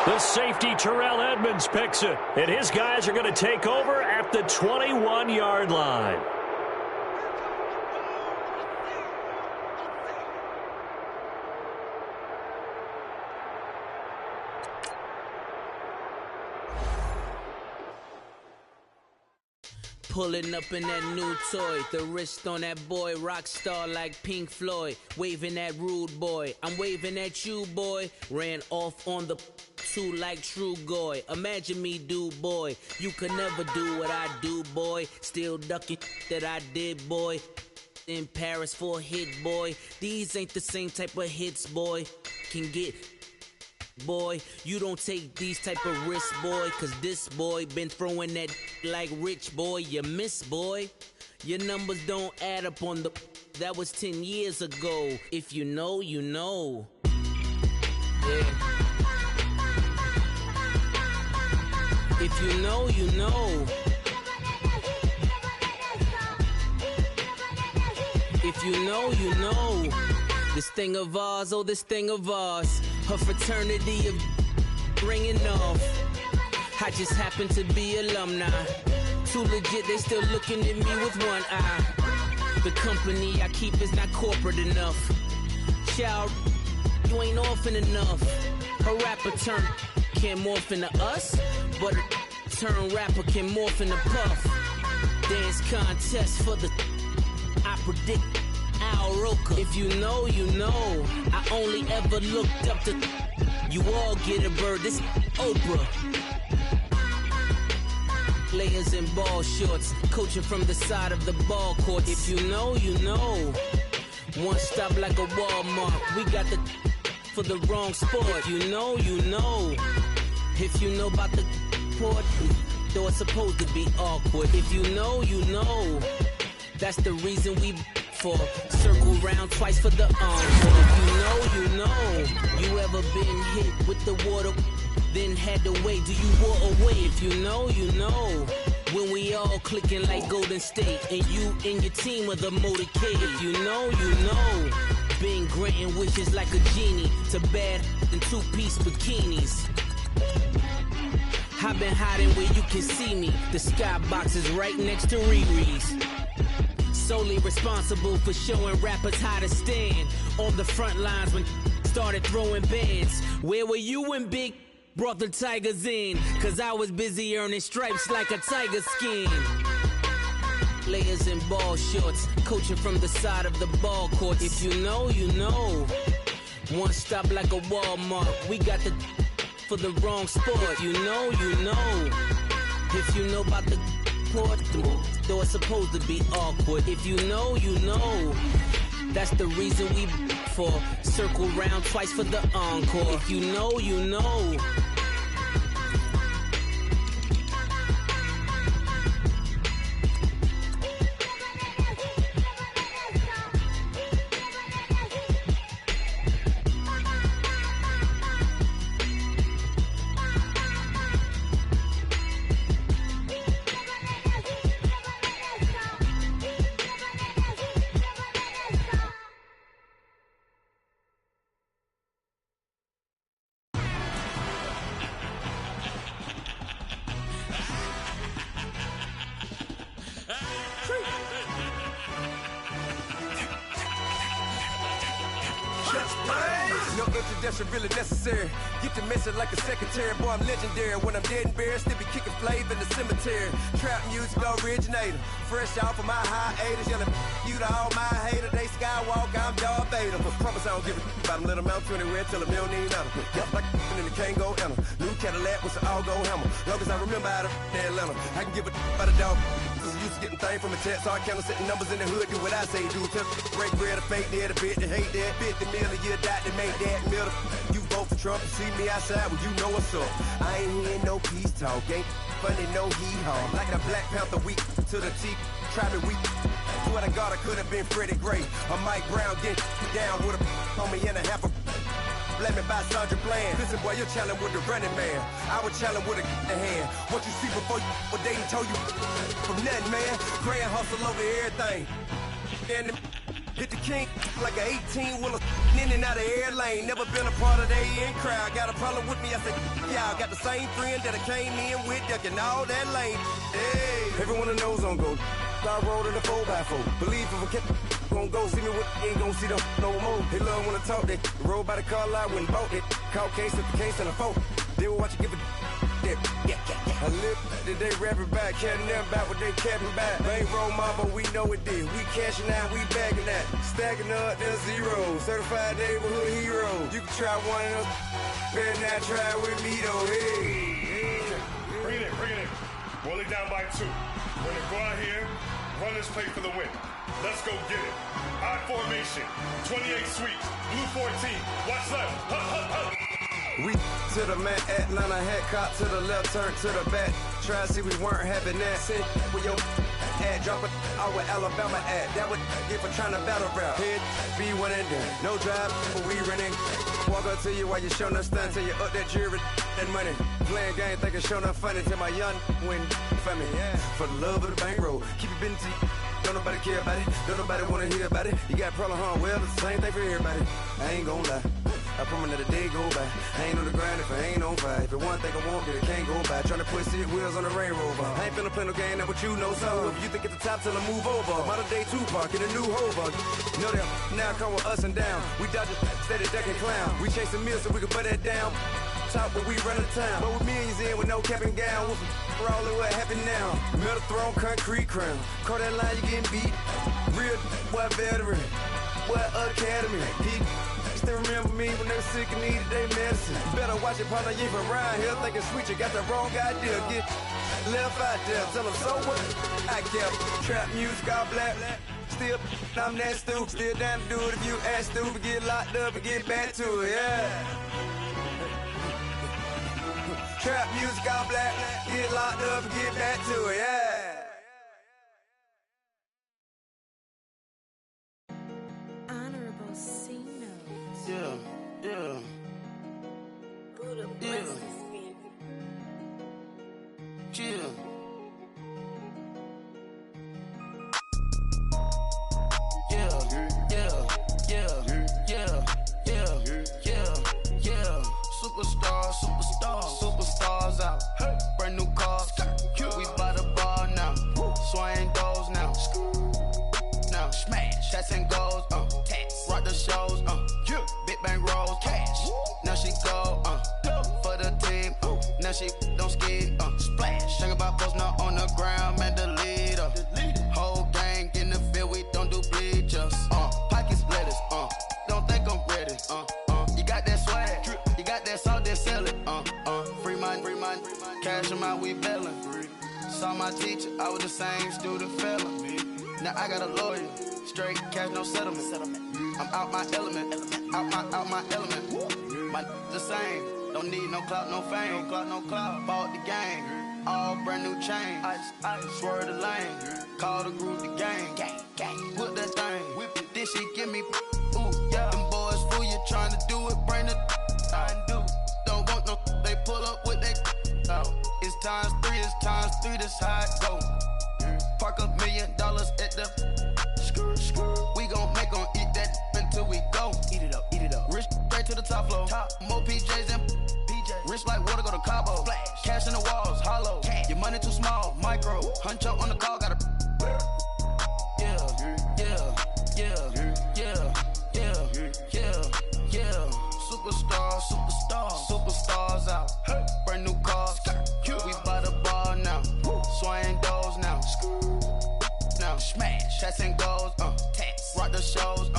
The safety, Terrell Edmonds, picks it, and his guys are going to take over at the 21-yard line. Pulling up in that new toy, the wrist on that boy, rock star like Pink Floyd, waving at rude boy, I'm waving at you boy, ran off on the two like True Goy, imagine me do boy, you could never do what I do boy, still ducking that I did boy, in Paris for a hit boy, these ain't the same type of hits boy, can get boy, you don't take these type of risks, boy, cause this boy been throwing that like rich boy, you miss, boy. Your numbers don't add up on the, that was 10 years ago. If you know, you know. Yeah. If you know, you know. If you know, you know. This thing of ours, oh, this thing of ours. Her fraternity of ringing off. I just happen to be alumni. Too legit, they still looking at me with one eye. The company I keep is not corporate enough. Child, you ain't orphan enough. A rapper turn can't morph into us, but a turn rapper can morph into Puff. Dance contest for the, I predict Al Roker. If you know, you know. I only ever looked up to, you all get a bird, this Oprah. Players in ball shorts, coaching from the side of the ball court. If you know, you know. One stop like a Walmart. We got the for the wrong sport. If you know, you know. If you know about the port, though it's supposed to be awkward. If you know, you know. That's the reason we for circle round twice for the encore. If you know, you know. You ever been hit with the water? Then had to wait, do you walk away? If you know, you know. When we all clicking like Golden State, and you and your team are the motorcade. If you know, you know. Been granting wishes like a genie to bad in two-piece bikinis. I've been hiding where you can see me. The skybox is right next to Riri's. Solely responsible for showing rappers how to stand on the front lines when started throwing bands. Where were you when Big brought the Tigers in? Cause I was busy earning stripes like a tiger skin. Players in ball shorts, coaching from the side of the ball court. If you know, you know. One stop like a Walmart. We got the for the wrong sport. If you know, you know. If you know about the port, though it's supposed to be awkward. If you know, you know. That's the reason we for circle round twice for the encore. If you know, you know. that's really necessary. Get the message like a secretary, boy, I'm legendary. When I'm dead and buried, still be kicking flavor in the cemetery. Trap music originator, fresh off of my hiatus. Yelling you to all my haters, they skywalk, I'm Darth Vader. Promise I don't give a about them, let them out 20 tell them they don't need matter. Yup, like in the can't go enter. New Cadillac with an all-gold hammer. Long as I remember out of Atlanta, I can give a about a dog. Used to getting things from a text, so I count setting numbers in the hood. Do what I say, do. Tell break bread, a fake dead, a bit to hate that. 50 million, you die to make that middle. You vote for Trump, you see me outside, well, you know what's up. I ain't hearing no peace talk, ain't funny, no hee-haw. Like a Black Panther weak to the teeth, try me weak. Swear to God, I could have been Freddie Gray. Or Mike Brown, get down with a on me and a half a. Let me buy Sandra Bland. Listen, boy, you're challenging with the running man. I was challenging with a hand. What you see before you, what they told you from nothing, man. Grand hustle over everything. And hit the king like an 18-wheeler in and out of air lane. Never been a part of the in crowd. Got a problem with me, I said, y'all got the same friend that I came in with, ducking all that lane. Hey, everyone that knows on go. I rolled in a 4x4. Believe if I kept gon' go see me with ain't gon' see them no more. They love when I talk, they roll by the car lot when bought it. Call case at the case and a phone. They will watch you give it that. I live that they rapping back, catting them back what they capping back. Bankroll mob, but we know it did. We cashing out, we bagging that. Stacking up, there's zero. Certified neighborhood hero. You can try one of them, better not try with me though. Hey. Bring it in. Roll it down by 2. We're gonna go out here, run this play for the win. Let's go get it. I formation, 28 sweeps, blue 14. Watch left. We to the man, Atlanta head cop to the left, turn to the back. Try to see we weren't having that. Sit with your ad, drop it out with Alabama ad. That would get for trying to battle rap. Head, be one and done. No drive, but we running. Walk up to you while you showing us stun till you up that jewelry and money. Playing game, thinking showing up funny till my young win for me. Yeah. For the love of the bankroll, keep it busy. Don't nobody care about it. Don't nobody wanna hear about it. You got a problem, huh? Well, it's the same thing for everybody. I ain't gon' lie. I promise that a day go by. I ain't on the grind if I ain't on fire. If it one thing I want, then it can't go by. Tryna put seat wheels on the Range Rover. I ain't finna play no game, that what you know. So if you think it's the top, tell them move over. Modern day Tupac in a new Hova. Know that now come with us and down. We dodge it, steady ducking clown. We chasing meals so we can put that down. Top where we run the town. But with millions in with no cap and gown. We're all in what happened now. Metal throne, concrete crown. Call that line, you getting beat. Real what veteran. What academy. He still remember me when they were sick and needed their medicine. Better watch it, partner, you from around here thinking sweet, you got the wrong idea. Get left out there, tell them so what? I kept trap music all black. Still, I'm that stupid. Still down to do it if you act stupid. Get locked up and get back to it, yeah. Trap music all black. Get locked up and get back to it, yeah. Yeah. Buddha blesses me. Chill. Superstars out. Brand new cars. We by the bar now. Swaying doors now. Now smash. Cats and goals. Rock the shows. Big bang rolls. Cash. Now she go. For the team. Now she don't ski. Splash. Think about posting up on the ground. Man, the leader. Whole gang in the field. We don't do bleachers. Pockets lettuce. Don't think I'm ready. You got that swag. You got that salt, then sell it. Free mind. Cash them out, we bellin'. Saw my teacher, I was the same student fella. Now I got a lawyer, straight cash, no settlement. I'm out my element, out my element. My the same, don't need no clout, no fame. No clout. Bought the game, all brand new chain. Ice, swerve the lane, call the group the gang. Whip that thing, whip it, this shit give me. Ooh, yeah. Them boys fool you trying to do it, bring the. Don't want no, they pull up with that. It's times 3, this how it go. Park $1 million at the we gon' make 'em eat that until we go. Eat it up. Rich straight to the top floor. More PJs and PJs. Rich like water, go to Cabo. Splash. Cash in the walls, hollow. Cash. Your money too small, micro. Hunch up on the call, gotta. Yeah. Superstars out. Hey. Brand new cars. We by the bar now. Swaying doors now. Now smash. Chats and goals. Tax. Rock the shows.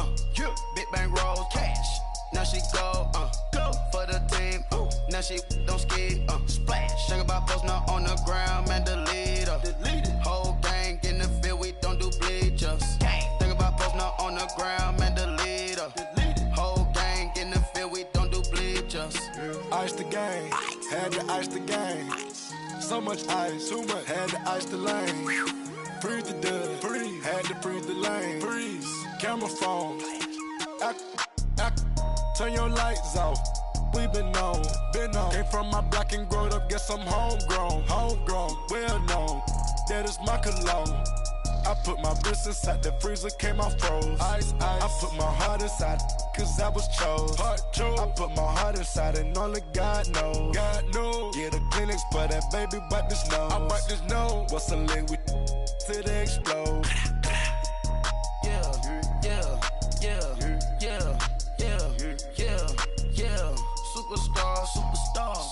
Big bang rolls. Cash. Now she go. Go for the team. Now she don't ski. Splash. Think about posting her on the ground, man. Delete her. Whole gang in the field. We don't do bleachers. Think about posting her on the ground, man. Delete her. Whole gang in the field. We don't do bleachers. Ice the game. Had to ice the game. So much ice. Too much. Had to ice the lane. Freeze the dub. Freeze. Had to freeze the lane. Freeze. Camera phone. Turn your lights off. We been on. Came from my block and growed up. Guess I'm homegrown. Well known. That is my cologne. I put my wrist inside the freezer, came out froze. Ice. I put my heart inside, cause I was chose. I put my heart inside and only God knows. Yeah, the clinics for that baby wipe this nose. I wipe this nose. What's a lick with till they explode?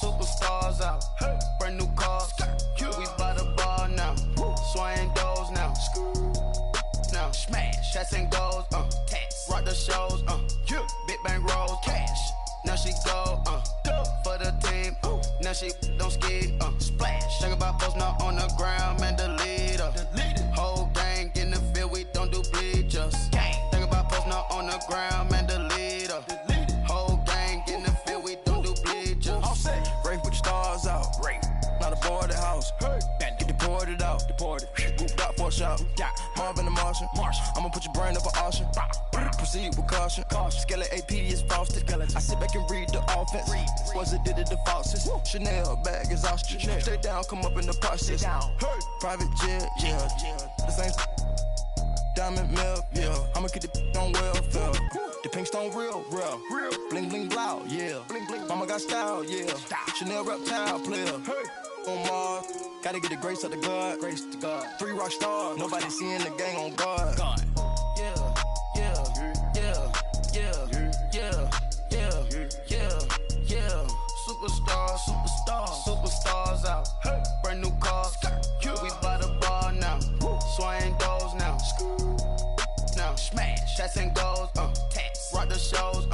Superstars out. Hey. Brand new cars. We by the bar now. Swaying doors now. Now smash. Chats and goals. Tax. Rock the shows. Big bang rolls. Cash. Now she go. Go for the team. Now she don't ski. Splash. Think about posting her on the ground, man. Delete her. Whole gang in the field. We don't do bleachers. Think about posting her on the ground, man. Delete her. Whole gang in the field. We don't do bleachers. All set. Race with the stars out. Not a boarded house. Hey. Get deported out. Moved out for a shot. Marvin the Martian. I'ma put your brain up for auction. Proceed with caution. Skeleton AP is frosted. I sit back and read the offense. Was it did it the faucets? Chanel bag is ostrich. Stay down, come up in the process. Hey. Private jet, yeah. The same diamond milk, yeah. I'ma keep the on welfare. The pink stone real. Bling bling blow, yeah. Mama got style, yeah. Chanel reptile player. Hey. On Mars, gotta get the grace of the God. 3 rock stars, nobody seeing the gang on guard. Superstars out. Hey. Brand new cars. We by the bar now. Swaying doors now. Now smash. Chats and goals. Tax. Rock the shows.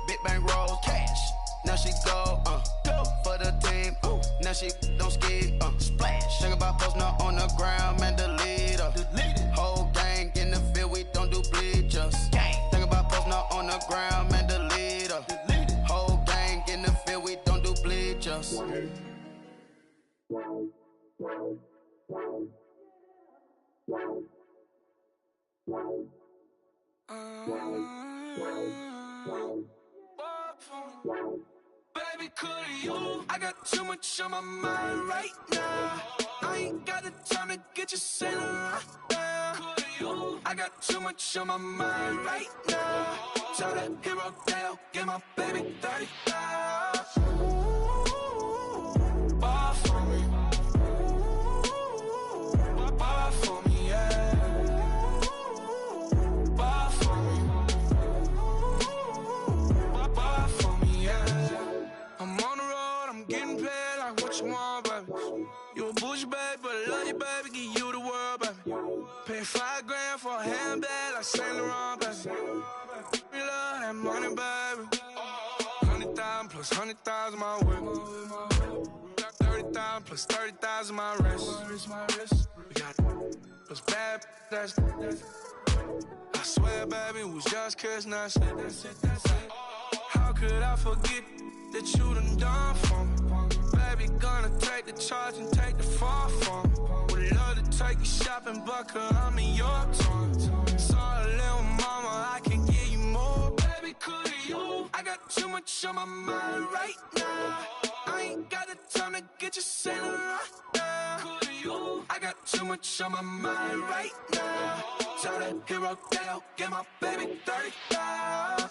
Big bang rolls. Cash. Now she go. Go for the team. Now she don't ski. Splash. Think about posting her on the ground, man. Delete her. Whole gang in the field. We don't do bleachers. Think about posting her on the ground, man. Delete her. Whole gang in the field. We don't do bleachers. Baby, could you? I got too much on my mind right now. I ain't got the time to get you sailing right now. Could you? I got too much on my mind right now. Tell that hero Dale, get my baby 35. Bar for me. Bar for me, yeah. Bar for me. Bar for me, yeah. I'm on the road, I'm getting paid like what you want, baby. You a bougie, baby, but I love you, baby. Give you the world, baby. Pay $5 grand for a handbag like Saint Laurent, baby. We love that money, baby. 100,000 plus 100,000 my way. Got 30,000 plus 30,000 my wrist. We got those bad, that's I swear, baby, it was just kiss, that's it. How could I forget that you done for me? Baby, gonna take the charge and take the fall from me. Would love to take you shopping, but I'm in your time. Sorry, little mama, I can give you more. Baby, could you? I got too much on my mind right now. I ain't got the time to get you sailing right now. Could you? I got too much on my mind right now. Tell that hero Dale, get my baby 35.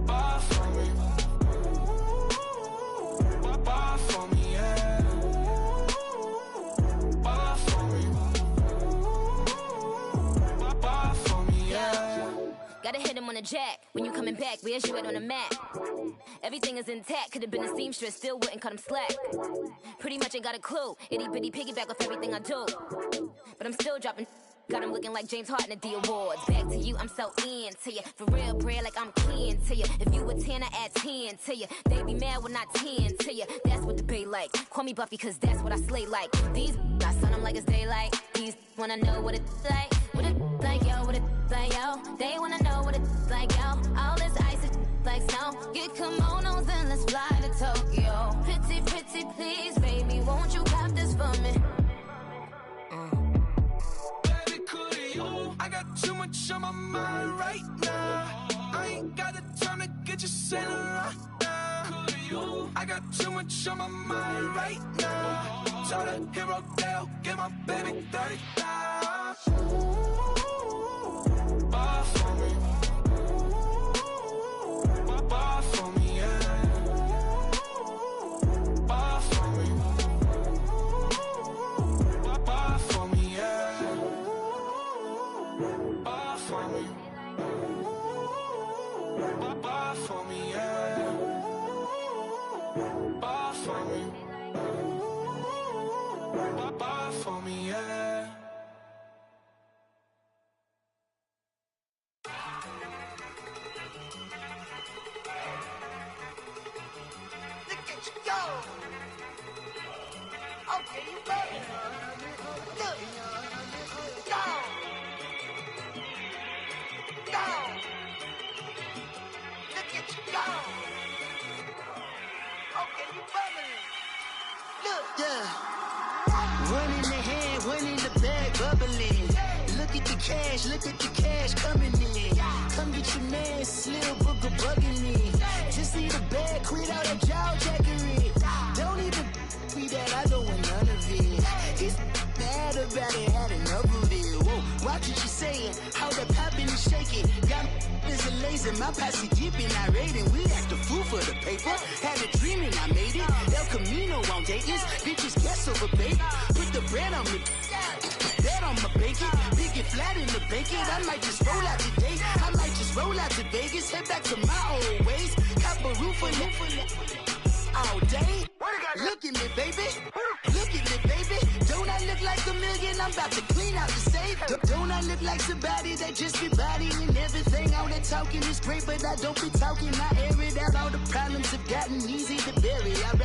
Bar for me. Bar for me, yeah. Bar for me. Bar for me, yeah. Gotta hit him on the jack when you coming coming back, where's you at on the map? Everything is intact, could've been a seamstress, still wouldn't cut him slack. Pretty much ain't got a clue, itty bitty piggyback off everything I do. But I'm still dropping, got him looking like James Harden at the awards. Back to you, I'm so into you. For real, bread, like I'm keen to you. If you a 10, I add 10 to you. They be mad when I 10 to you. That's what the bay like. Call me Buffy, cause that's what I slay like. These, I sun them like it's daylight. These wanna know what it's like. What it like, yo, what it like, yo. They wanna know what it's like, yo. All this ice is like snow. Get kimonos and let's fly to Tokyo. Pretty, pretty, please, baby, won't you cop this for me? I got too much on my mind right now. I ain't got the time to get you sent right now. I got too much on my mind right now. Tell the hero Dale, get my baby 30,000. Bar for me. Bar for me, yeah. Bar for me. Bar for me, yeah. Bar for me. Bar for me, yeah. Bar for me. Bar for me, yeah. Look at you go. Okay, you ready? Look. Go. Go. Look at you go. Okay, you bubbling. Look. Yeah. One in the hand, one in the bag, bubbling. Look at the cash coming in. Come get your man, Slim Booger bugging me. Just see the bag, quit all that jaw jackery. Don't even me that, I don't want none of it. He's mad about it, had enough of it. Whoa, watch what you saying, how that poppin' and shaking. Got is a laser, my posse deep and I raiding. We act a fool for the paper, had a dream and I made it. El Camino on Dayton's, bitches guess over bait. Put the bread on me, bet on my bacon. Big it flat in the bacon, I might just roll out today. I might just roll out to Vegas, head back to my old ways. Cop a roof for all day. Look at me, baby. Look at me, baby. Don't I look like a million? I'm about to clean out the safe. Don't I look like somebody that just be bodying everything? All that talking is great, but I don't be talking. I air it out. All the problems have gotten easy to bury. I'd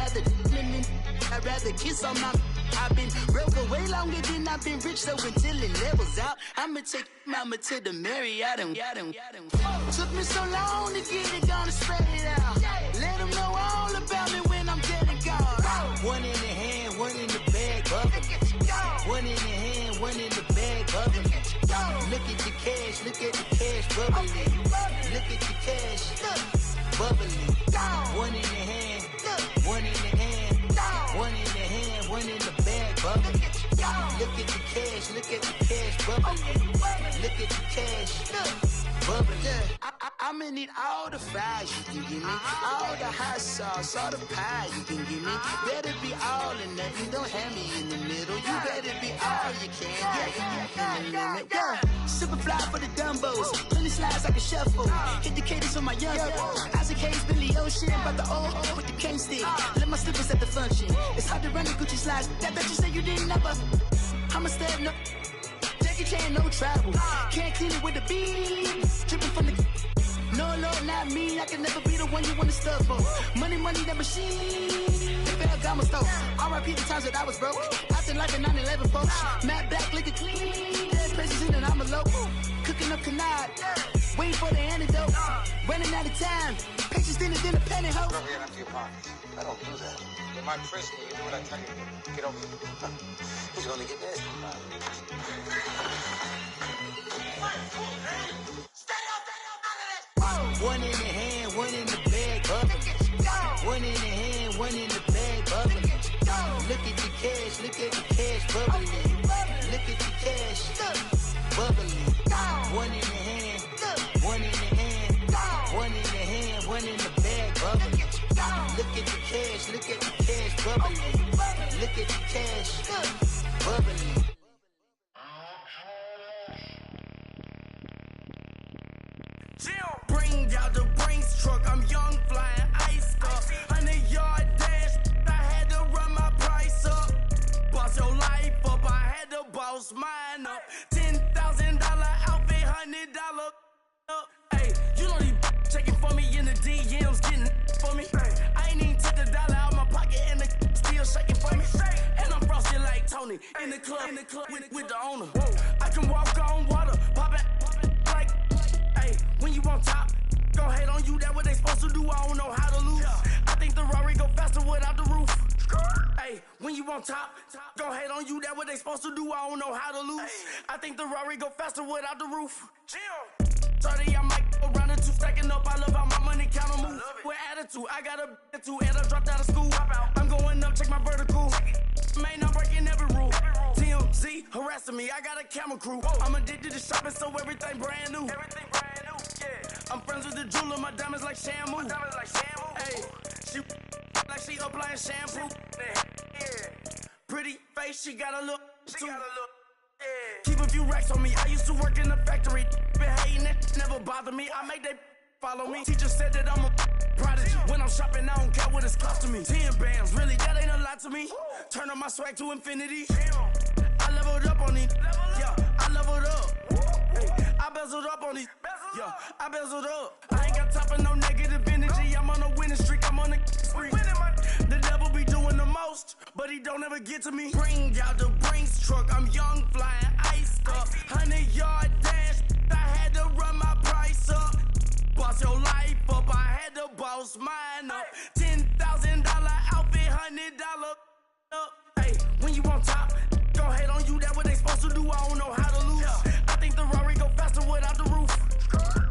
rather kiss on my. I've been broke way longer than I've been rich, so until it levels out, I'ma take mama to the Marriott and took me so long to get it, gonna spread it out. Let them know all about me when I'm dead and gone. One in the hand, one in the bag, bubbling. One in the hand, one in the bag, bubbling. Look at the cash, bubbling. Look at the cash, bubbling. One in the hand, one in the hand, one in the hand, one in the bag, bubbling. Look at the cash, bubbling. Look at the cash, bubbling. I'ma need all the fries you can give me, all the hot sauce, all the pie you can give me. Better be all or nothing, don't have me in the middle. You better be all you can, yeah. Super fly for the Dumbos, plenty slides like a shuffle. Hit the cadence on my young Isaac Hayes, Billy Ocean, but the old with the cane stick. Let my slippers at the function. It's hard to run the Gucci slides. That bet you say you didn't never. I'ma step no. Jackie Chan, no travel. Can't clean it with a beat. Dripping from the. No, not me. I can never be the one you wanna stuff for. Money, that machine. Ferragamo stove. R.I.P. the times that I was broke. Acting like a 9/11 folks. Matte black, liquor clean. Dead places in and I'm a local. Cooking up canard. Waiting for the antidote. Running out of time. Patience in a pantyhose. Rub your empty your pockets. I don't do that. You're my prisoner. You do what I tell you to. Get over it. He's gonna get nasty. One in the hand, one in the bag, bubbling. One in the hand, one in the bag, bubbling. Look at the cash, bubbling. Look at the cash, bubbling. One in the hand, one in the hand, one in the hand, one in the bag, bubbling. Look at the cash, bubbling. Look at the cash, bubbling. Bring out the in the club with the owner. I can walk on water, pop it like, hey, when you on top, gon' hate on you, that what they supposed to do, I don't know how to lose. I think the Rari go faster without the roof. Hey, when you on top, gon' hate on you, that what they supposed to do, I don't know how to lose. I think the Rari go faster without the roof. 30, I might go round the two, stacking up, I love how my money count on move. With attitude, I got a attitude, and I dropped out of school. I'm going up, check my vertical. Man, I'm breaking every rule. TMZ harassing me, I got a camera crew. I'm addicted to shopping, so everything brand new. I'm friends with the jeweler, my diamonds like Shamu. Hey, she like she applying shampoo. Pretty face, she got a look. Keep a few racks on me. I used to work in the factory. Been hating it, never bother me. I make they follow me. Teacher said that I'm a prodigy. When I'm shopping, I don't care what it's costing me. 10 bands, really, that ain't a lot to me. Turn up my swag to infinity. I leveled up on these. Yeah, I leveled up. Hey, I bezeled up on these. Yeah, I bezeled up. I ain't got time for no negative energy. I'm on a winning streak. I'm on a spree. The devil be doing the most, but he don't ever get to me. Bring out the Brinks truck. I'm young, flying, iced up. 100-yard dash. I had to run my price up. Boss your life up. I had to boss mine up. $10,000 outfit, $100 up. Hey, when you on top, gon' hate on you. That what they supposed to do. I don't know how to lose. I think the Rari go faster without the roof.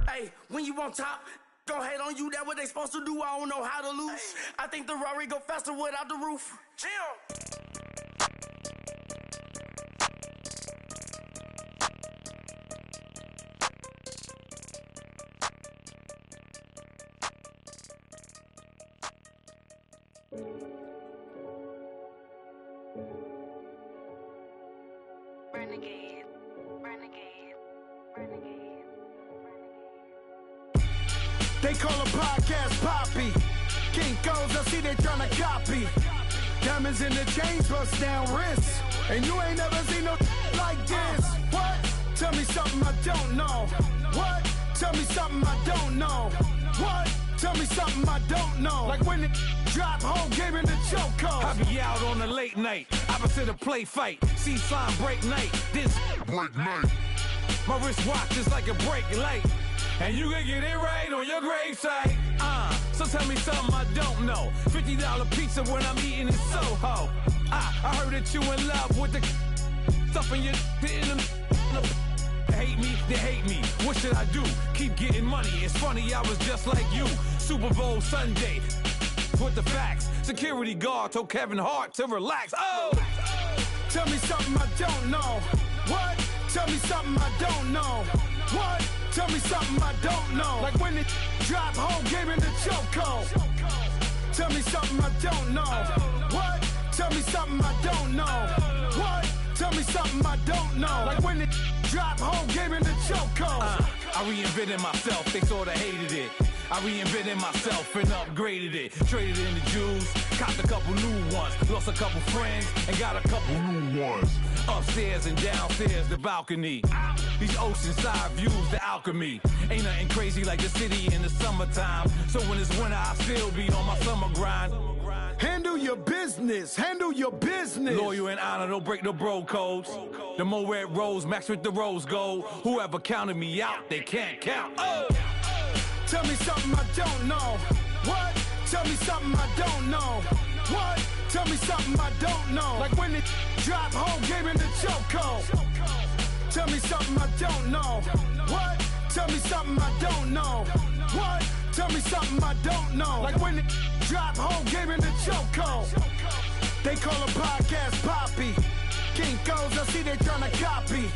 Hey, when you on top, gon' hate on you, that what they supposed to do, I don't know how to lose. I think the Rari go faster without the roof. Renegade, renegade, renegade. They call a podcast Poppy. Kinkos, I see they tryna copy. Diamonds in the chains, bust down wrists. And you ain't never seen no like this. What? Tell me something I don't know. What? Tell me something I don't know. What? Tell me something I don't know. Like when it drop, whole game in the chokehold. I be out on a late night, opposite a play fight. See slime break night, this break night. My wristwatch is like a brake light. And you can get it right on your gravesite. So tell me something I don't know. $50 pizza when I'm eating in Soho. I heard that you in love with the stuff in your hate me, they hate me. What should I do? Keep getting money. It's funny, I was just like you. Super Bowl Sunday with the facts. Security guard told Kevin Hart to relax. Oh! Tell me something I don't know. What? Tell me something I don't know. What? Tell me something I don't know. Like when it drop, whole game in the chokehold. Tell me something I don't know. What? Tell me something I don't know. What? Tell me something I don't know. Like when it drop, whole game in the chokehold. I reinvented myself, they sorta hated it. I reinvented myself and upgraded it. Traded in the jewels, copped a couple new ones. Lost a couple friends and got a couple new ones. Upstairs and downstairs, the balcony. These oceanside views, the alchemy. Ain't nothing crazy like the city in the summertime. So when it's winter, I still be on my summer grind. Handle your business, handle your business. Loyal and honor, don't break the bro codes. The more red rose, max with the rose gold. Whoever counted me out, they can't count. Oh! Tell me something I don't know. What? Tell me something I don't know. What? Tell me something I don't know. Like when it drop, whole game in the chokehold. Tell me something I don't know. What? Tell me something I don't know. What? Tell me something I don't know. Like when it drop, whole game in the chokehold. They call a podcast Poppy. Kinkos, I see they tryna copy.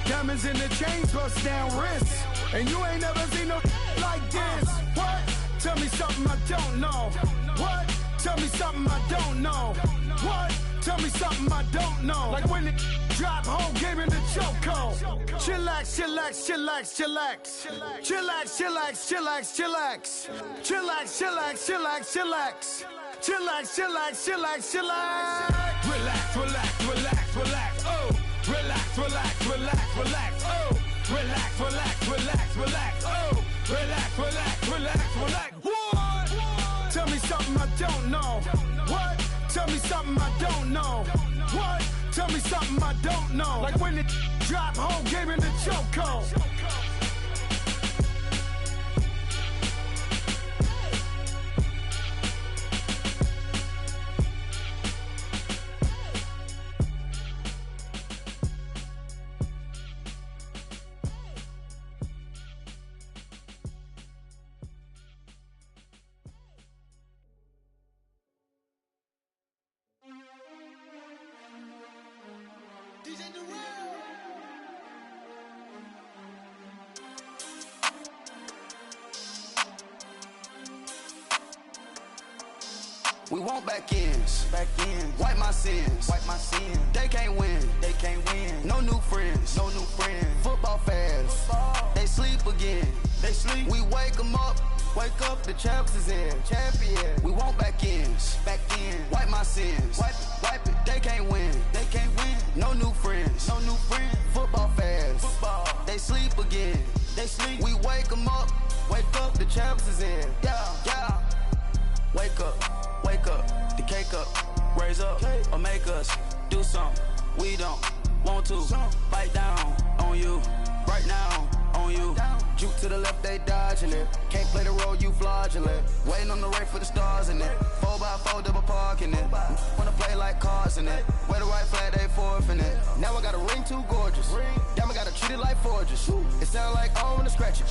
Diamonds in the chains, bust down wrists. And you ain't never seen no like this. What? Tell me something I don't know. What? Tell me something I don't know. What? Tell me something I don't know. Like when it drop, whole game in the chokehold. Chillax, chillax, chillax, chillax. Chillax, chillax, chillax, chillax. Chillax, chillax, chillax, chillax. Chillax, chillax, chillax, chillax. Relax, relax, relax, relax. Oh! Relax, relax, relax, relax. Oh! Relax, relax, relax, relax. Oh! Relax, relax, relax, relax. What? Tell me something I don't know. What? Tell me something I don't know. What? tell me something I don't know. Like when it drop, whole game in the chokehold. We want back ends, wipe my sins, They can't win, No new friends, Football fans, they sleep again, We wake them up, the champs is in, champion. We want back ends, wipe my sins, wipe it. They can't win, No new friends, Football fans, they sleep again, We wake them up, the champs is in, yeah. Wake up, the cake up, raise up, or make us do something we don't want to. Bite down on you, right now on you. Juke to the left, they dodging it. Can't play the role, you fraudulent. Waiting on the race for the stars in it. 4x4 double parking it. Wanna play like cars in it. Wear the right flag, they forfeiting it. Now I got a ring too gorgeous. Damn, I gotta treat it like forges. It sound like I wanna scratch it.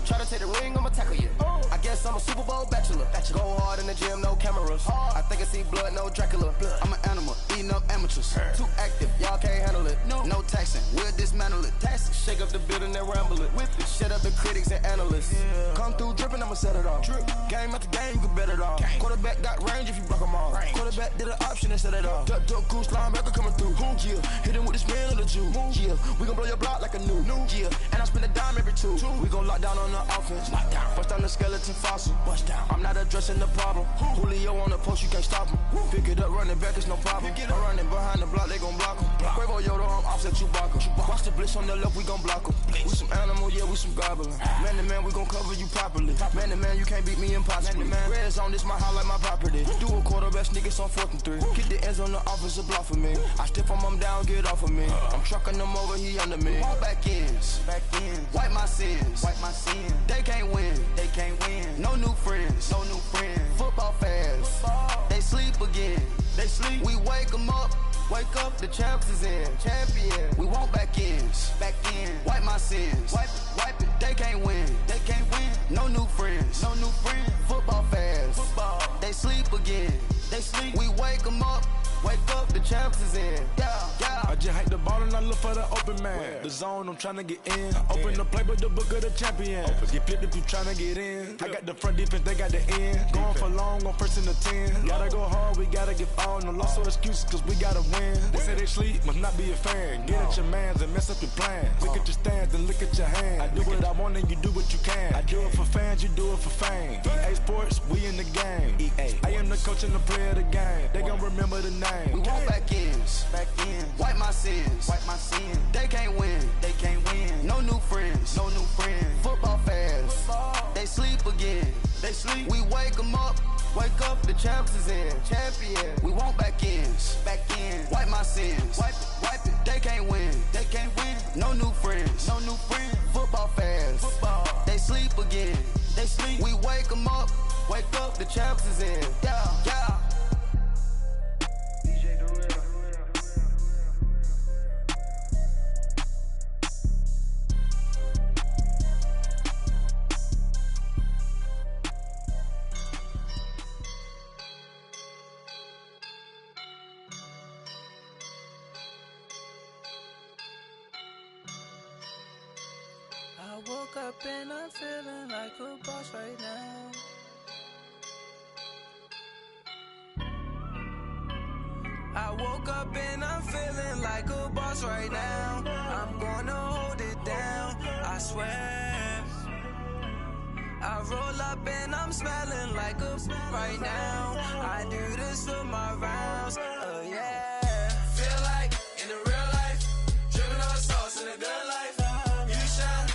Try to take the ring, I'ma tackle you. I guess I'm a Super Bowl bachelor. Go hard in the gym, no cameras. I think I see blood, no Dracula. I'm an animal, eating up amateurs. Too active, y'all can't handle it. No taxing, we'll dismantle it. Shake up the building and ramble it. Whip it, shut up the critics and analysts. Come through dripping, I'ma set it off. Game after game, you can bet it off. Quarterback got range if you block them off. Quarterback did an option and set it off. Duck goose, linebacker coming through. Yeah, hit him with the spin of the Jew. Yeah, we gon' blow your block like a new. Yeah, and I spend a dime every two. We gon' lock down on the offense. Bust down the skeleton fossil. I'm not addressing the problem. Julio on the post, you can't stop him. Pick it up, running back, it's no problem. I'm running behind the block, they gon' block him. Quavo Yoda, I'm offset Chewbacca. Watch the blitz on the left, we gon' block him. We some animal, yeah, we some goblin. Man to man, we gon' cover you properly. Man to man, you can't beat me impossibly. Red zone, this my highlight, my property. Do a quarterback sneakers on 4th and 3. Get the ends on the offensive block for me. I stiff him, I'm down, get off of me. I'm trucking them over, he under me. Walk back ends, wipe my sins, They can't win, No new friends, Football fans, they sleep again, We wake them up, the champs is in, champion. We want back ends, wipe my sins, wipe it. They can't win, No new friends, Football fans, they sleep again, We wake them up, the champs is in, yeah. I just hate the ball and I look for the open man. The zone, I'm tryna get in. Open the play, but the book of the champion. Get flipped if you tryna get in. I got the front defense, they got the end. Going for long on 1st and the 10. Gotta go hard, we gotta get all. No loss or excuses, cause we gotta win. They say they sleep, must not be a fan. Get at your mans and mess up your plans. Look at your stands and look at your hands. I do what I want and you do what you can. I do it for fans, you do it for fame. EA Sports, we in the game. I am the coach and the player of the game. They gon' remember the name. We want back ends, wipe my sins, They can't win, No new friends, Football fans, they sleep again, We wake them up, the champs is in, champion. We want back ends, wipe my sins, wipe it. They can't win, No new friends, Football fans, they sleep again, We wake them up, the champs is in, yeah. I woke up and I'm feeling like a boss right now. I woke up and I'm feeling like a boss right now. I'm gonna hold it down, I swear. I roll up and I'm smelling like a right now. I do this for my rounds, yeah. Feel like in the real life, dripping on sauce in the good life. You shine,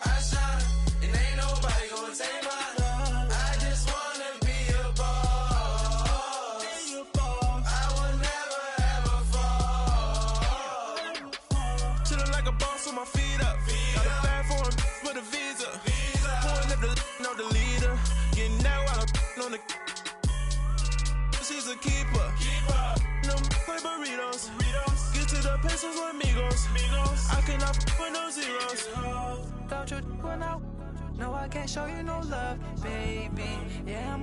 I shine, and ain't nobody gonna take mine. I just wanna be a boss. I will never ever fall. a keeper. No play burritos. Get to the pesos with amigos. I cannot with no zeros. Don't you run out? No, I can't show you no love, baby. Yeah,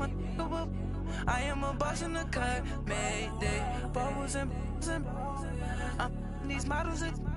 I am a boss in the cut, Mayday. Bubbles and these models are